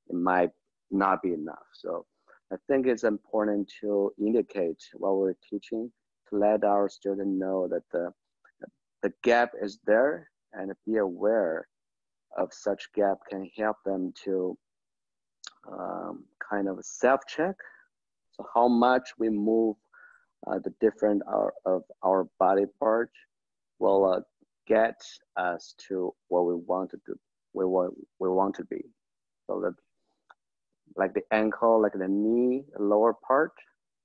it might not be enough. So I think it's important to indicate while we're teaching, to let our students know that the gap is there, and be aware of such gap can help them to kind of self-check. So how much we move the different of our body part will get us to what we want to do, we want to be. So that, like the ankle, like the knee, the lower part,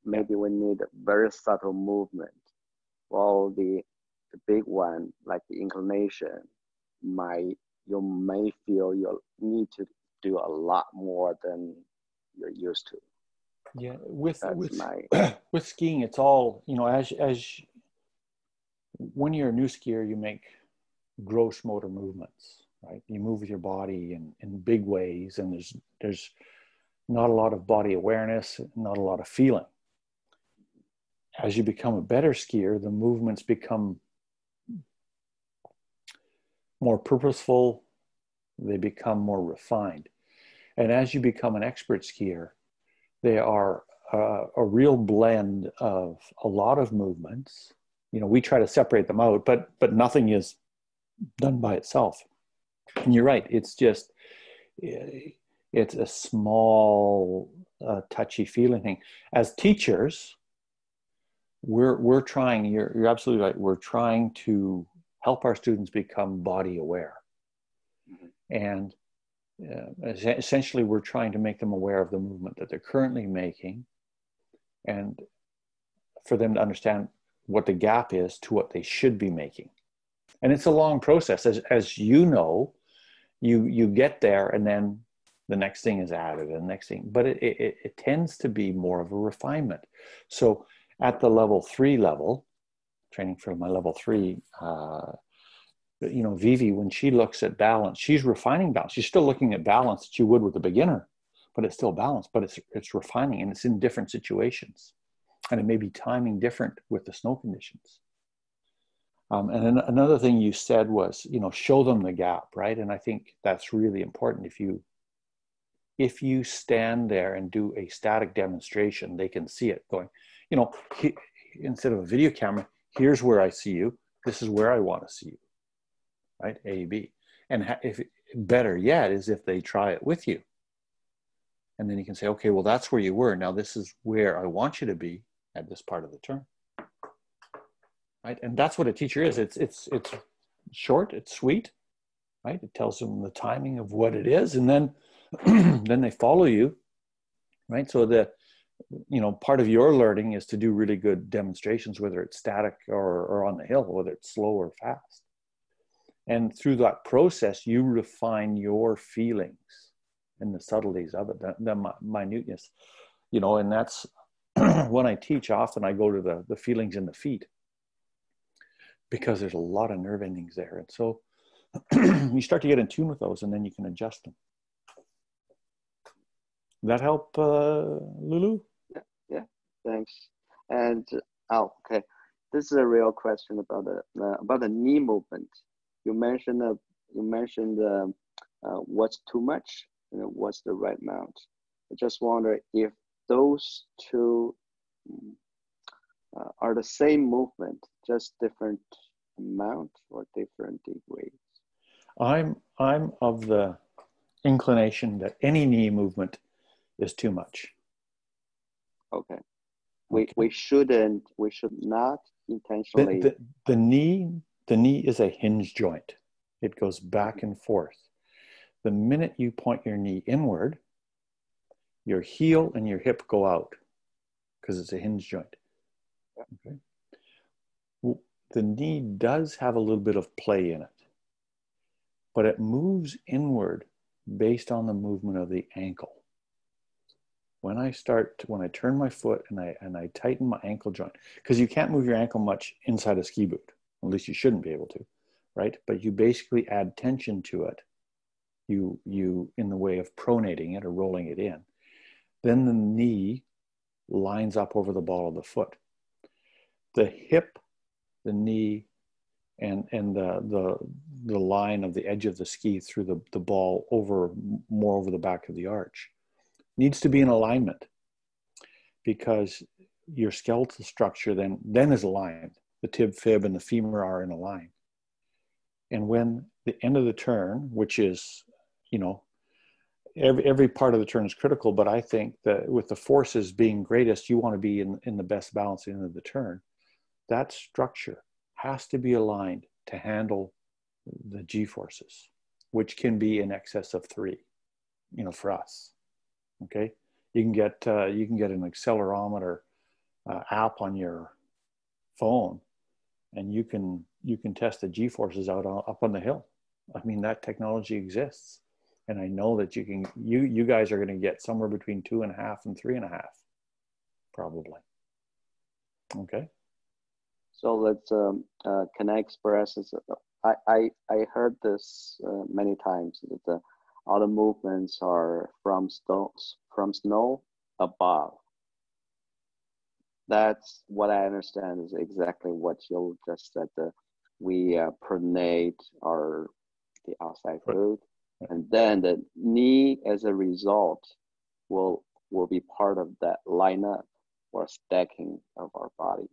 maybe we need a very subtle movement. While the big one, like the inclination, you may feel you need to do a lot more than you're used to. Yeah, with skiing, it's all, as when you're a new skier, you make gross motor movements, right? You move with your body in big ways, and there's not a lot of body awareness, not a lot of feeling. As you become a better skier, the movements become more purposeful, they become more refined. And as you become an expert skier, they are a real blend of a lot of movements. We try to separate them out, but nothing is done by itself. And you're right, it's a small, touchy feeling thing. As teachers, we're trying, you're absolutely right, we're trying to help our students become body aware. And essentially, we're trying to make them aware of the movement that they're currently making, and for them to understand what the gap is to what they should be making. And it's a long process. As you know, you get there, and then the next thing is added, and the next thing. But it tends to be more of a refinement. So at the level 3 level, training for my level 3, you know, Vivi, when she looks at balance, she's refining balance. She's still looking at balance that you would with a beginner, but it's still balance, but it's refining, and it's in different situations. And it may be timing different with the snow conditions. And then another thing you said was, you know, show them the gap, right? And I think that's really important. If you stand there and do a static demonstration, they can see it going, you know, instead of a video camera, here's where I see you. This is where I want to see you, right? A, B. And if better yet is if they try it with you. And then you can say, okay, well, that's where you were. Now this is where I want you to be at this part of the turn, right? And that's what a teacher is. It's short, it's sweet, right? It tells them the timing of what it is, and then then they follow you, right? So you know, part of your learning is to do really good demonstrations, whether it's static or on the hill, whether it's slow or fast. And through that process, you refine your feelings and the subtleties of it, the minuteness, you know. And that's when I teach, often I go to the feelings in the feet, because there's a lot of nerve endings there. And so you start to get in tune with those, and then you can adjust them. That help, Lulu? Yeah, thanks. And okay, this is a real question about the knee movement. You mentioned what's too much and what's the right amount. I just wonder if those two are the same movement, just different amount or different degrees. I'm of the inclination that any knee movement is too much. Okay. We should not intentionally. The knee is a hinge joint. It goes back and forth. The minute you point your knee inward, your heel and your hip go out because it's a hinge joint. Okay. The knee does have a little bit of play in it, but it moves inward based on the movement of the ankle. When I turn my foot and I tighten my ankle joint, because you can't move your ankle much inside a ski boot, at least you shouldn't be able to, right? But you basically add tension to it, you in the way of pronating it or rolling it in. Then the knee lines up over the ball of the foot. The hip, the knee, and the line of the edge of the ski through the ball more over the back of the arch needs to be in alignment, because your skeletal structure then is aligned. The tib, fib, and the femur are in a line. And when the end of the turn, which is, you know, every part of the turn is critical, but I think that with the forces being greatest, you want to be in the best balance at the end of the turn. That structure has to be aligned to handle the G forces, which can be in excess of 3, you know, for us. Okay, you can get an accelerometer app on your phone, and you can test the G forces out up on the hill. I mean, that technology exists, and I know that you guys are going to get somewhere between 2.5 and 3.5, probably. Okay. So let's can I express this? I heard this many times, that all the movements are from snow above. That's what I understand is exactly what you just said. We pronate the outside foot, and then the knee, as a result, will be part of that lineup or stacking of our body.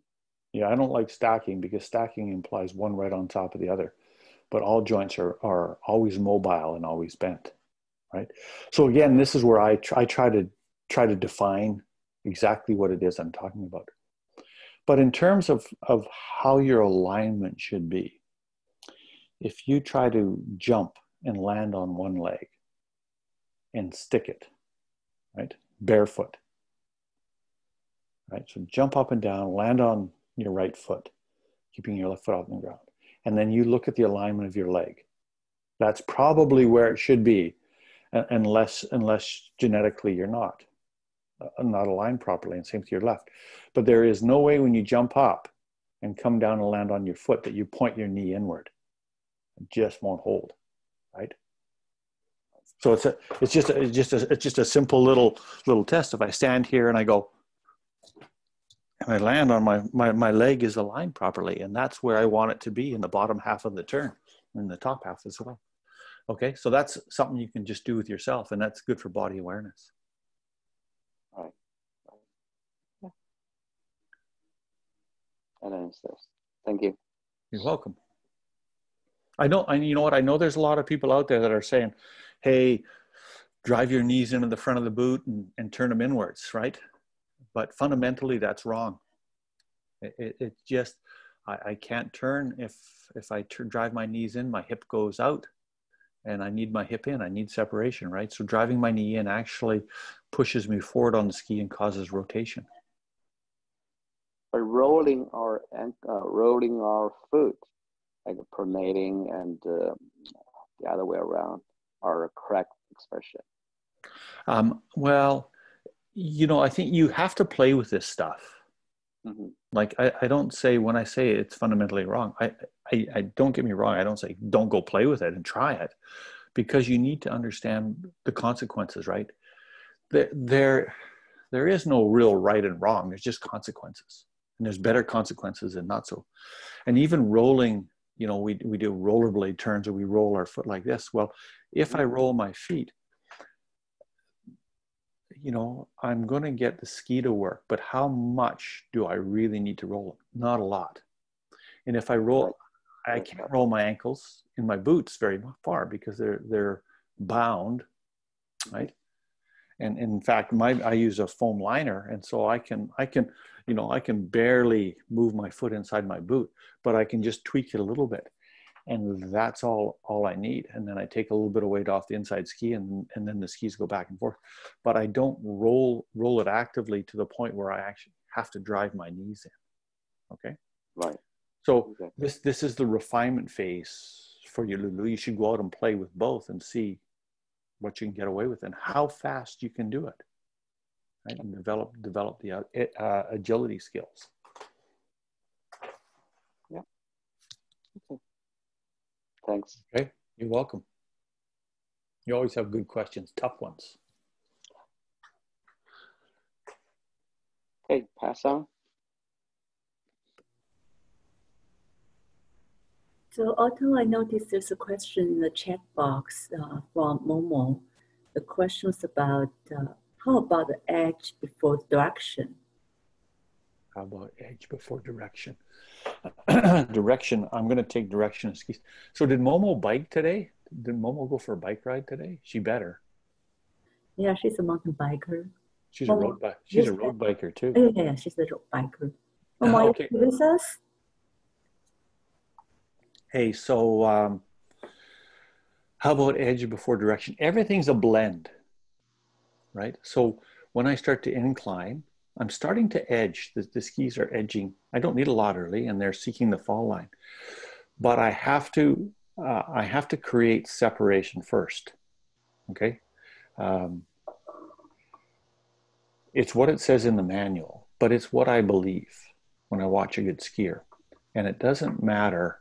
Yeah, I don't like stacking, because stacking implies one right on top of the other. But all joints are always mobile and always bent, right? So again, this is where I try to define exactly what it is I'm talking about. But in terms of how your alignment should be, if you try to jump and land on one leg and stick it, right, barefoot, right? So jump up and down, land on your right foot, keeping your left foot off the ground. And then you look at the alignment of your leg. That's probably where it should be, unless genetically you're not aligned properly, and same with your left. But there is no way when you jump up and come down and land on your foot that you point your knee inward. It just won't hold, right? So it's just a simple little test. If I stand here and I go, and I land on my leg is aligned properly, and that's where I want it to be in the bottom half of the turn, in the top half as well. Okay, so that's something you can just do with yourself, and that's good for body awareness. Right. Yeah. I understand. Thank you. You're welcome. I know, and you know what? I know there's a lot of people out there that are saying, hey, drive your knees into the front of the boot and turn them inwards, right? But fundamentally, that's wrong. It just, I can't turn if I drive my knees in, my hip goes out, and I need my hip in. I need separation, right? So driving my knee in actually pushes me forward on the ski and causes rotation. But rolling our foot, like pronating and the other way around, are a correct expression. Well, you know, I think you have to play with this stuff. Mm-hmm. Like I don't say, when I say it's fundamentally wrong, I don't, get me wrong, I don't say don't go play with it and try it, because you need to understand the consequences, right? There is no real right and wrong. There's just consequences, and there's better consequences and not so. And even rolling, you know, we do rollerblade turns, or we roll our foot like this. Well, if I roll my feet, you know, I'm going to get the ski to work, but how much do I really need to roll it? Not a lot. And if I roll, I can't roll my ankles in my boots very far because they're bound, right? And in fact, I use a foam liner, and so I can, you know, I can barely move my foot inside my boot, but I can just tweak it a little bit, and that's all I need. And then I take a little bit of weight off the inside ski, and then the skis go back and forth. But I don't roll it actively to the point where I actually have to drive my knees in. Okay. Right. So this is the refinement phase for you, Lulu. You should go out and play with both and see what you can get away with and how fast you can do it, right? And develop the agility skills. Yeah. Okay. Thanks. Okay, you're welcome. You always have good questions, tough ones. Okay, pass on. So Otto, I noticed there's a question in the chat box from Momo. The question was about, how about the edge before direction? How about edge before direction? Direction, I'm going to take direction of skis. So did Momo bike today? Did Momo go for a bike ride today? She better. Yeah, she's a mountain biker. She's a road biker too. Yeah, she's a road biker. Momo, okay. You with us? Hey, so how about edge before direction? Everything's a blend, right? So when I start to incline, I'm starting to edge. The skis are edging. I don't need a lot early, and they're seeking the fall line. But I have to create separation first. Okay, it's what it says in the manual, but it's what I believe when I watch a good skier, and it doesn't matter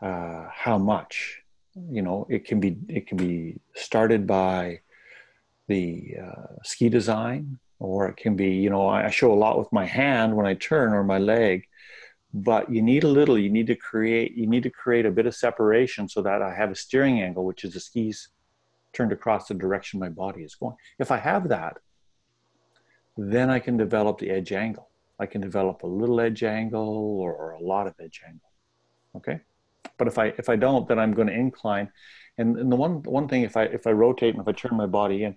how much. You know, it can be started by the ski design, or it can be, you know, I show a lot with my hand when I turn, or my leg, but you need to create a bit of separation so that I have a steering angle, which is the skis turned across the direction my body is going. If I have that, then I can develop the edge angle. I can develop a little edge angle or a lot of edge angle. Okay. But if I don't, then I'm going to incline. And the one thing, if I rotate and if I turn my body in,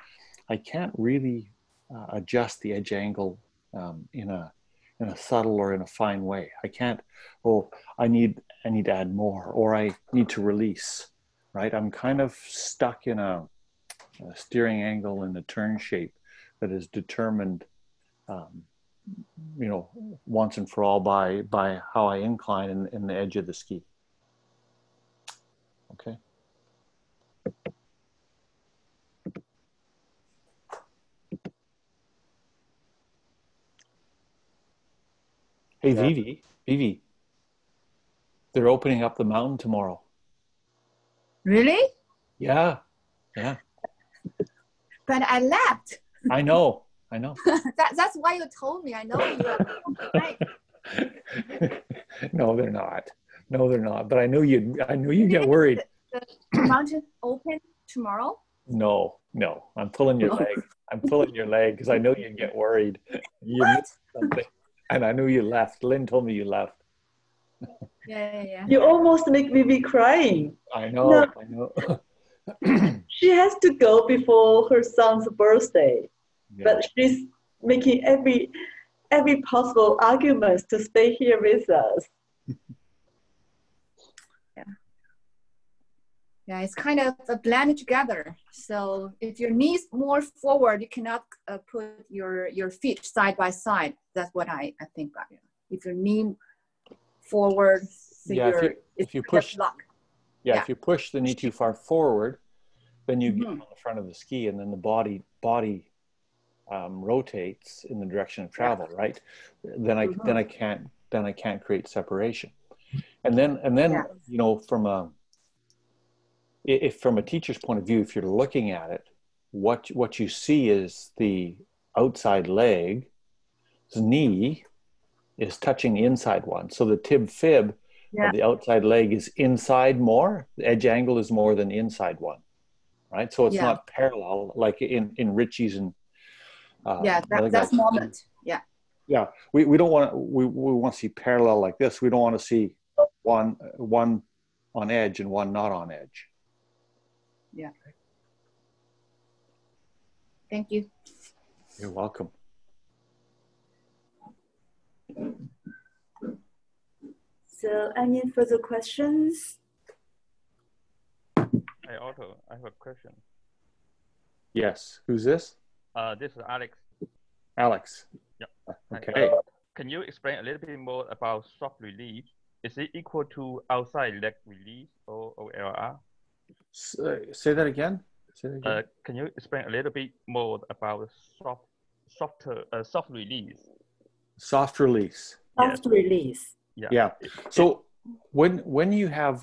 I can't really adjust the edge angle in a subtle or in a fine way. I can't. Oh, I need to add more, or I need to release. Right? I'm kind of stuck in a steering angle in the turn shape that is determined, you know, once and for all by how I incline in the edge of the ski. Okay. Hey, Vivi, they're opening up the mountain tomorrow. Really? Yeah, yeah. But I left. I know. That's why you told me. I know you are right. No, they're not. No, they're not. But I knew you get worried. The mountain open tomorrow? No. I'm pulling your leg. I'm pulling your leg because I know you'd get worried. You missed something. And I knew you left. Lynn told me you left. Yeah. You almost make me be crying. I know. She has to go before her son's birthday, Yeah. but she's making every possible argument to stay here with us. Yeah, it's kind of blended together. So if your knees more forward, you cannot put your feet side by side. That's what I think about it. If your knee forward, so Yeah, if you push, yeah, if you push the knee too far forward, then you get on the front of the ski, and then the body rotates in the direction of travel, right? Then I can't create separation, and then you know, from a teacher's point of view, if you're looking at it, what you see is the outside leg's knee is touching the inside one, so the tib fib of the outside leg is inside more. The edge angle is more than the inside one, right? So it's not parallel like in Ritchie's and that's moment. Yeah, we don't want to, we want to see parallel like this. We don't want to see one on edge and one not on edge. Yeah. Thank you. You're welcome. So any further questions? Hey, Otto, I have a question. Yes. Who's this? This is Alex. Alex. Yeah. Okay. Can you explain a little bit more about soft release? Is it equal to outside leg release or OLR? Say that again. Can you explain a little bit more about soft release? Soft release. Soft release. Yeah. So when you have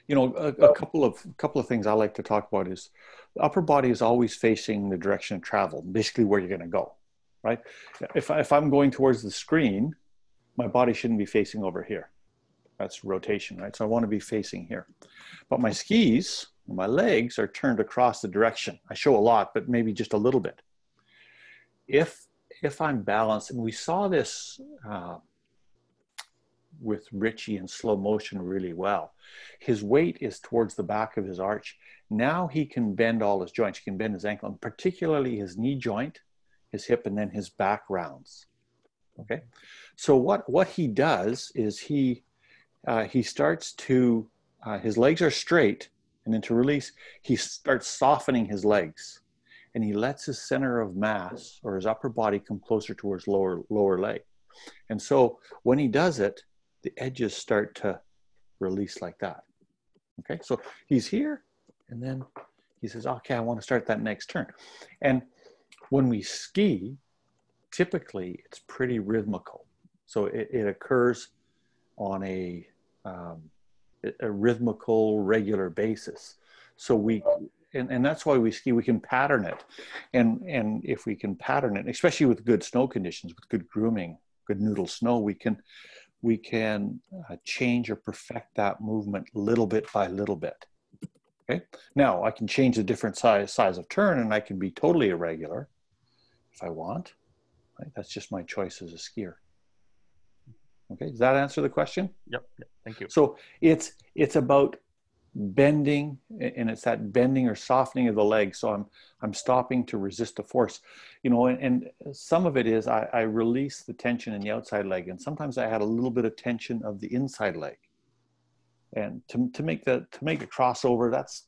you know, a couple of things I like to talk about is the upper body is always facing the direction of travel, basically where you're going to go, right? If I'm going towards the screen, my body shouldn't be facing over here. That's rotation, right? So I want to be facing here. But my skis, my legs are turned across the direction. I show a lot, but maybe just a little bit. If I'm balanced, and we saw this with Ritchie in slow motion really well, his weight is towards the back of his arch. Now he can bend all his joints. He can bend his ankle, and particularly his knee joint, his hip, and then his back rounds. Okay, so what he does is he starts to his legs are straight, and then to release, he starts softening his legs, and he lets his center of mass or his upper body come closer towards lower leg. And so when he does it, the edges start to release like that. Okay, so he's here, and then he says, okay, I want to start that next turn. And when we ski, typically it's pretty rhythmical. So it occurs on a rhythmical, regular basis. So and that's why we ski, we can pattern it. And if we can pattern it, especially with good snow conditions, with good grooming, good noodle snow, we can change or perfect that movement little bit by little bit. Okay. Now I can change the different size of turn, and I can be totally irregular if I want. Right? That's just my choice as a skier. Okay. Does that answer the question? Yep. Thank you. So it's about bending, and it's that bending or softening of the leg. So I'm stopping to resist the force, you know, and some of it is I release the tension in the outside leg, and sometimes I had a little bit of tension of the inside leg. And to make the crossover, that's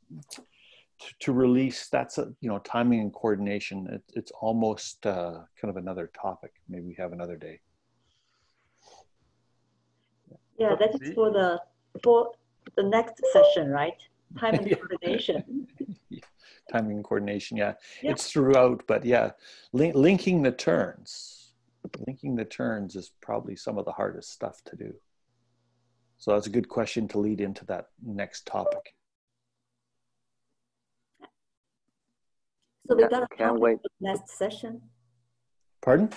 to release, that's timing and coordination. It's almost kind of another topic. Maybe we have another day. Yeah, that is for the next session, right? Time and coordination. Timing and coordination, yeah. It's throughout, but yeah, linking the turns. Linking the turns is probably some of the hardest stuff to do. So that's a good question to lead into that next topic. So we Yeah, got a can't topic wait. for the next session. Pardon?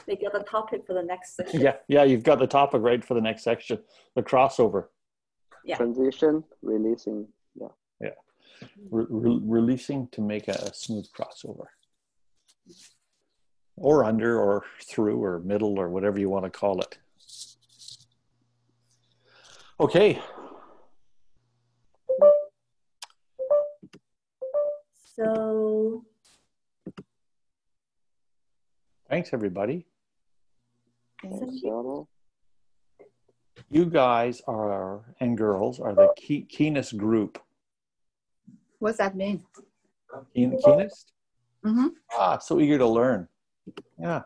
We got a topic for the next session. Yeah, you've got the topic right for the next section, the crossover. Yeah. Transition, releasing. Yeah. Yeah. Releasing to make a smooth crossover. Or under or through or middle or whatever you want to call it. Okay. So Thanks, everybody. Thanks, Otto. You guys are, and girls, are the keenest group. What's that mean? Keenest? Mm-hmm. So eager to learn. Yeah.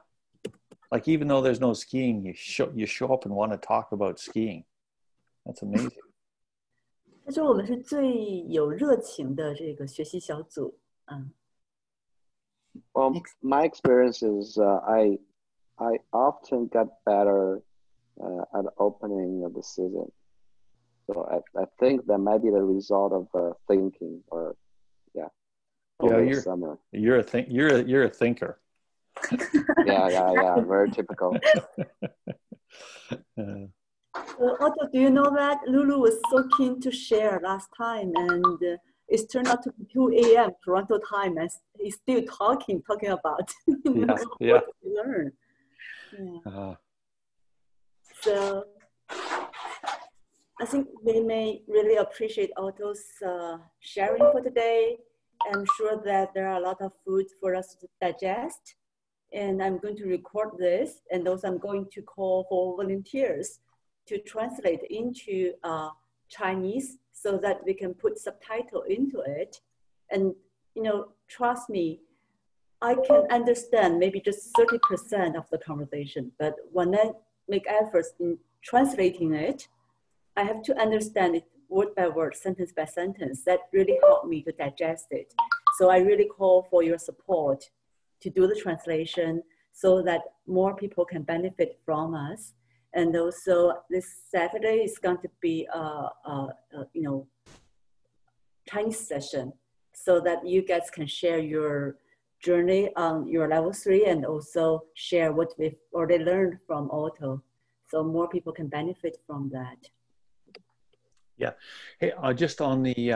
Like even though there's no skiing, you show up and want to talk about skiing. That's amazing. 他说我们是最有热情的这个学习小组。Well, my experience is I often get better at the opening of the season. So I think that might be the result of thinking or over the summer. You're a thinker. Yeah, very typical. Otto, do you know that Lulu was so keen to share last time, and it's turned out to be 2 a.m. Toronto time, and he's still talking about what to learn. Yeah. So I think we may really appreciate Otto's sharing for today. I'm sure that there are a lot of food for us to digest, and I'm going to record this, and also I'm going to call for volunteers to translate into Chinese so that we can put subtitle into it. And, trust me, I can understand maybe just 30% of the conversation, but when I make efforts in translating it, I have to understand it word by word, sentence by sentence. That really helped me to digest it. So I really call for your support to do the translation so that more people can benefit from us. And also this Saturday is going to be Chinese session so that you guys can share your journey on your level 3 and also share what we've already learned from Otto. So more people can benefit from that. Yeah. Hey, just on the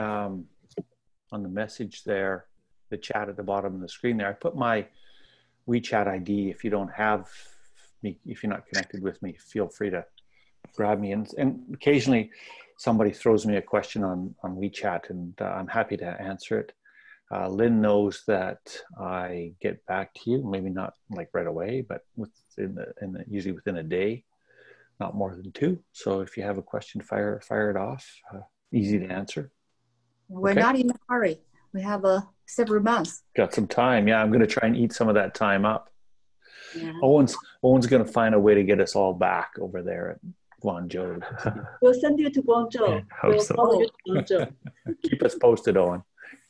message there, the chat at the bottom of the screen there, I put my WeChat ID. If you don't have me, if you're not connected with me, feel free to grab me. And occasionally somebody throws me a question on WeChat, and I'm happy to answer it. Lynn knows that I get back to you, maybe not like right away, but usually within a day, not more than 2. So if you have a question, fire it off. Easy to answer. We're not in a hurry. We have several months. Got some time. Yeah, I'm going to try and eat some of that time up. Yeah. Owen's going to find a way to get us all back over there at Guangzhou. We'll send you to Guangzhou. We'll follow you to Guangzhou. Keep us posted, Owen.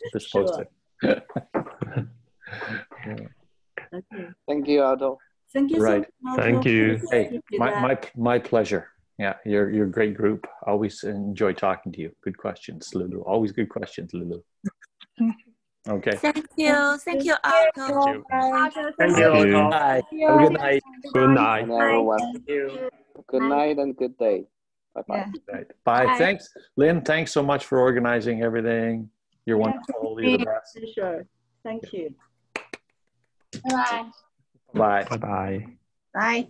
Keep us posted. Okay. Thank you, Otto. Thank you Right. so much. Thank you. Hey, my pleasure. Yeah, you're a great group. Always enjoy talking to you. Good questions, Lulu. Always good questions, Lulu. Okay. Thank you, Otto. Thank you. Thank you. Bye. Have a good night. Good night. And everyone, Thank you. good night and good day. Bye-bye. Yeah. Right. Bye. Bye. Thanks, Lynn. Thanks so much for organizing everything. You're wonderful. You're the best. Sure. Thank you. Bye. Bye. Bye-bye. Bye.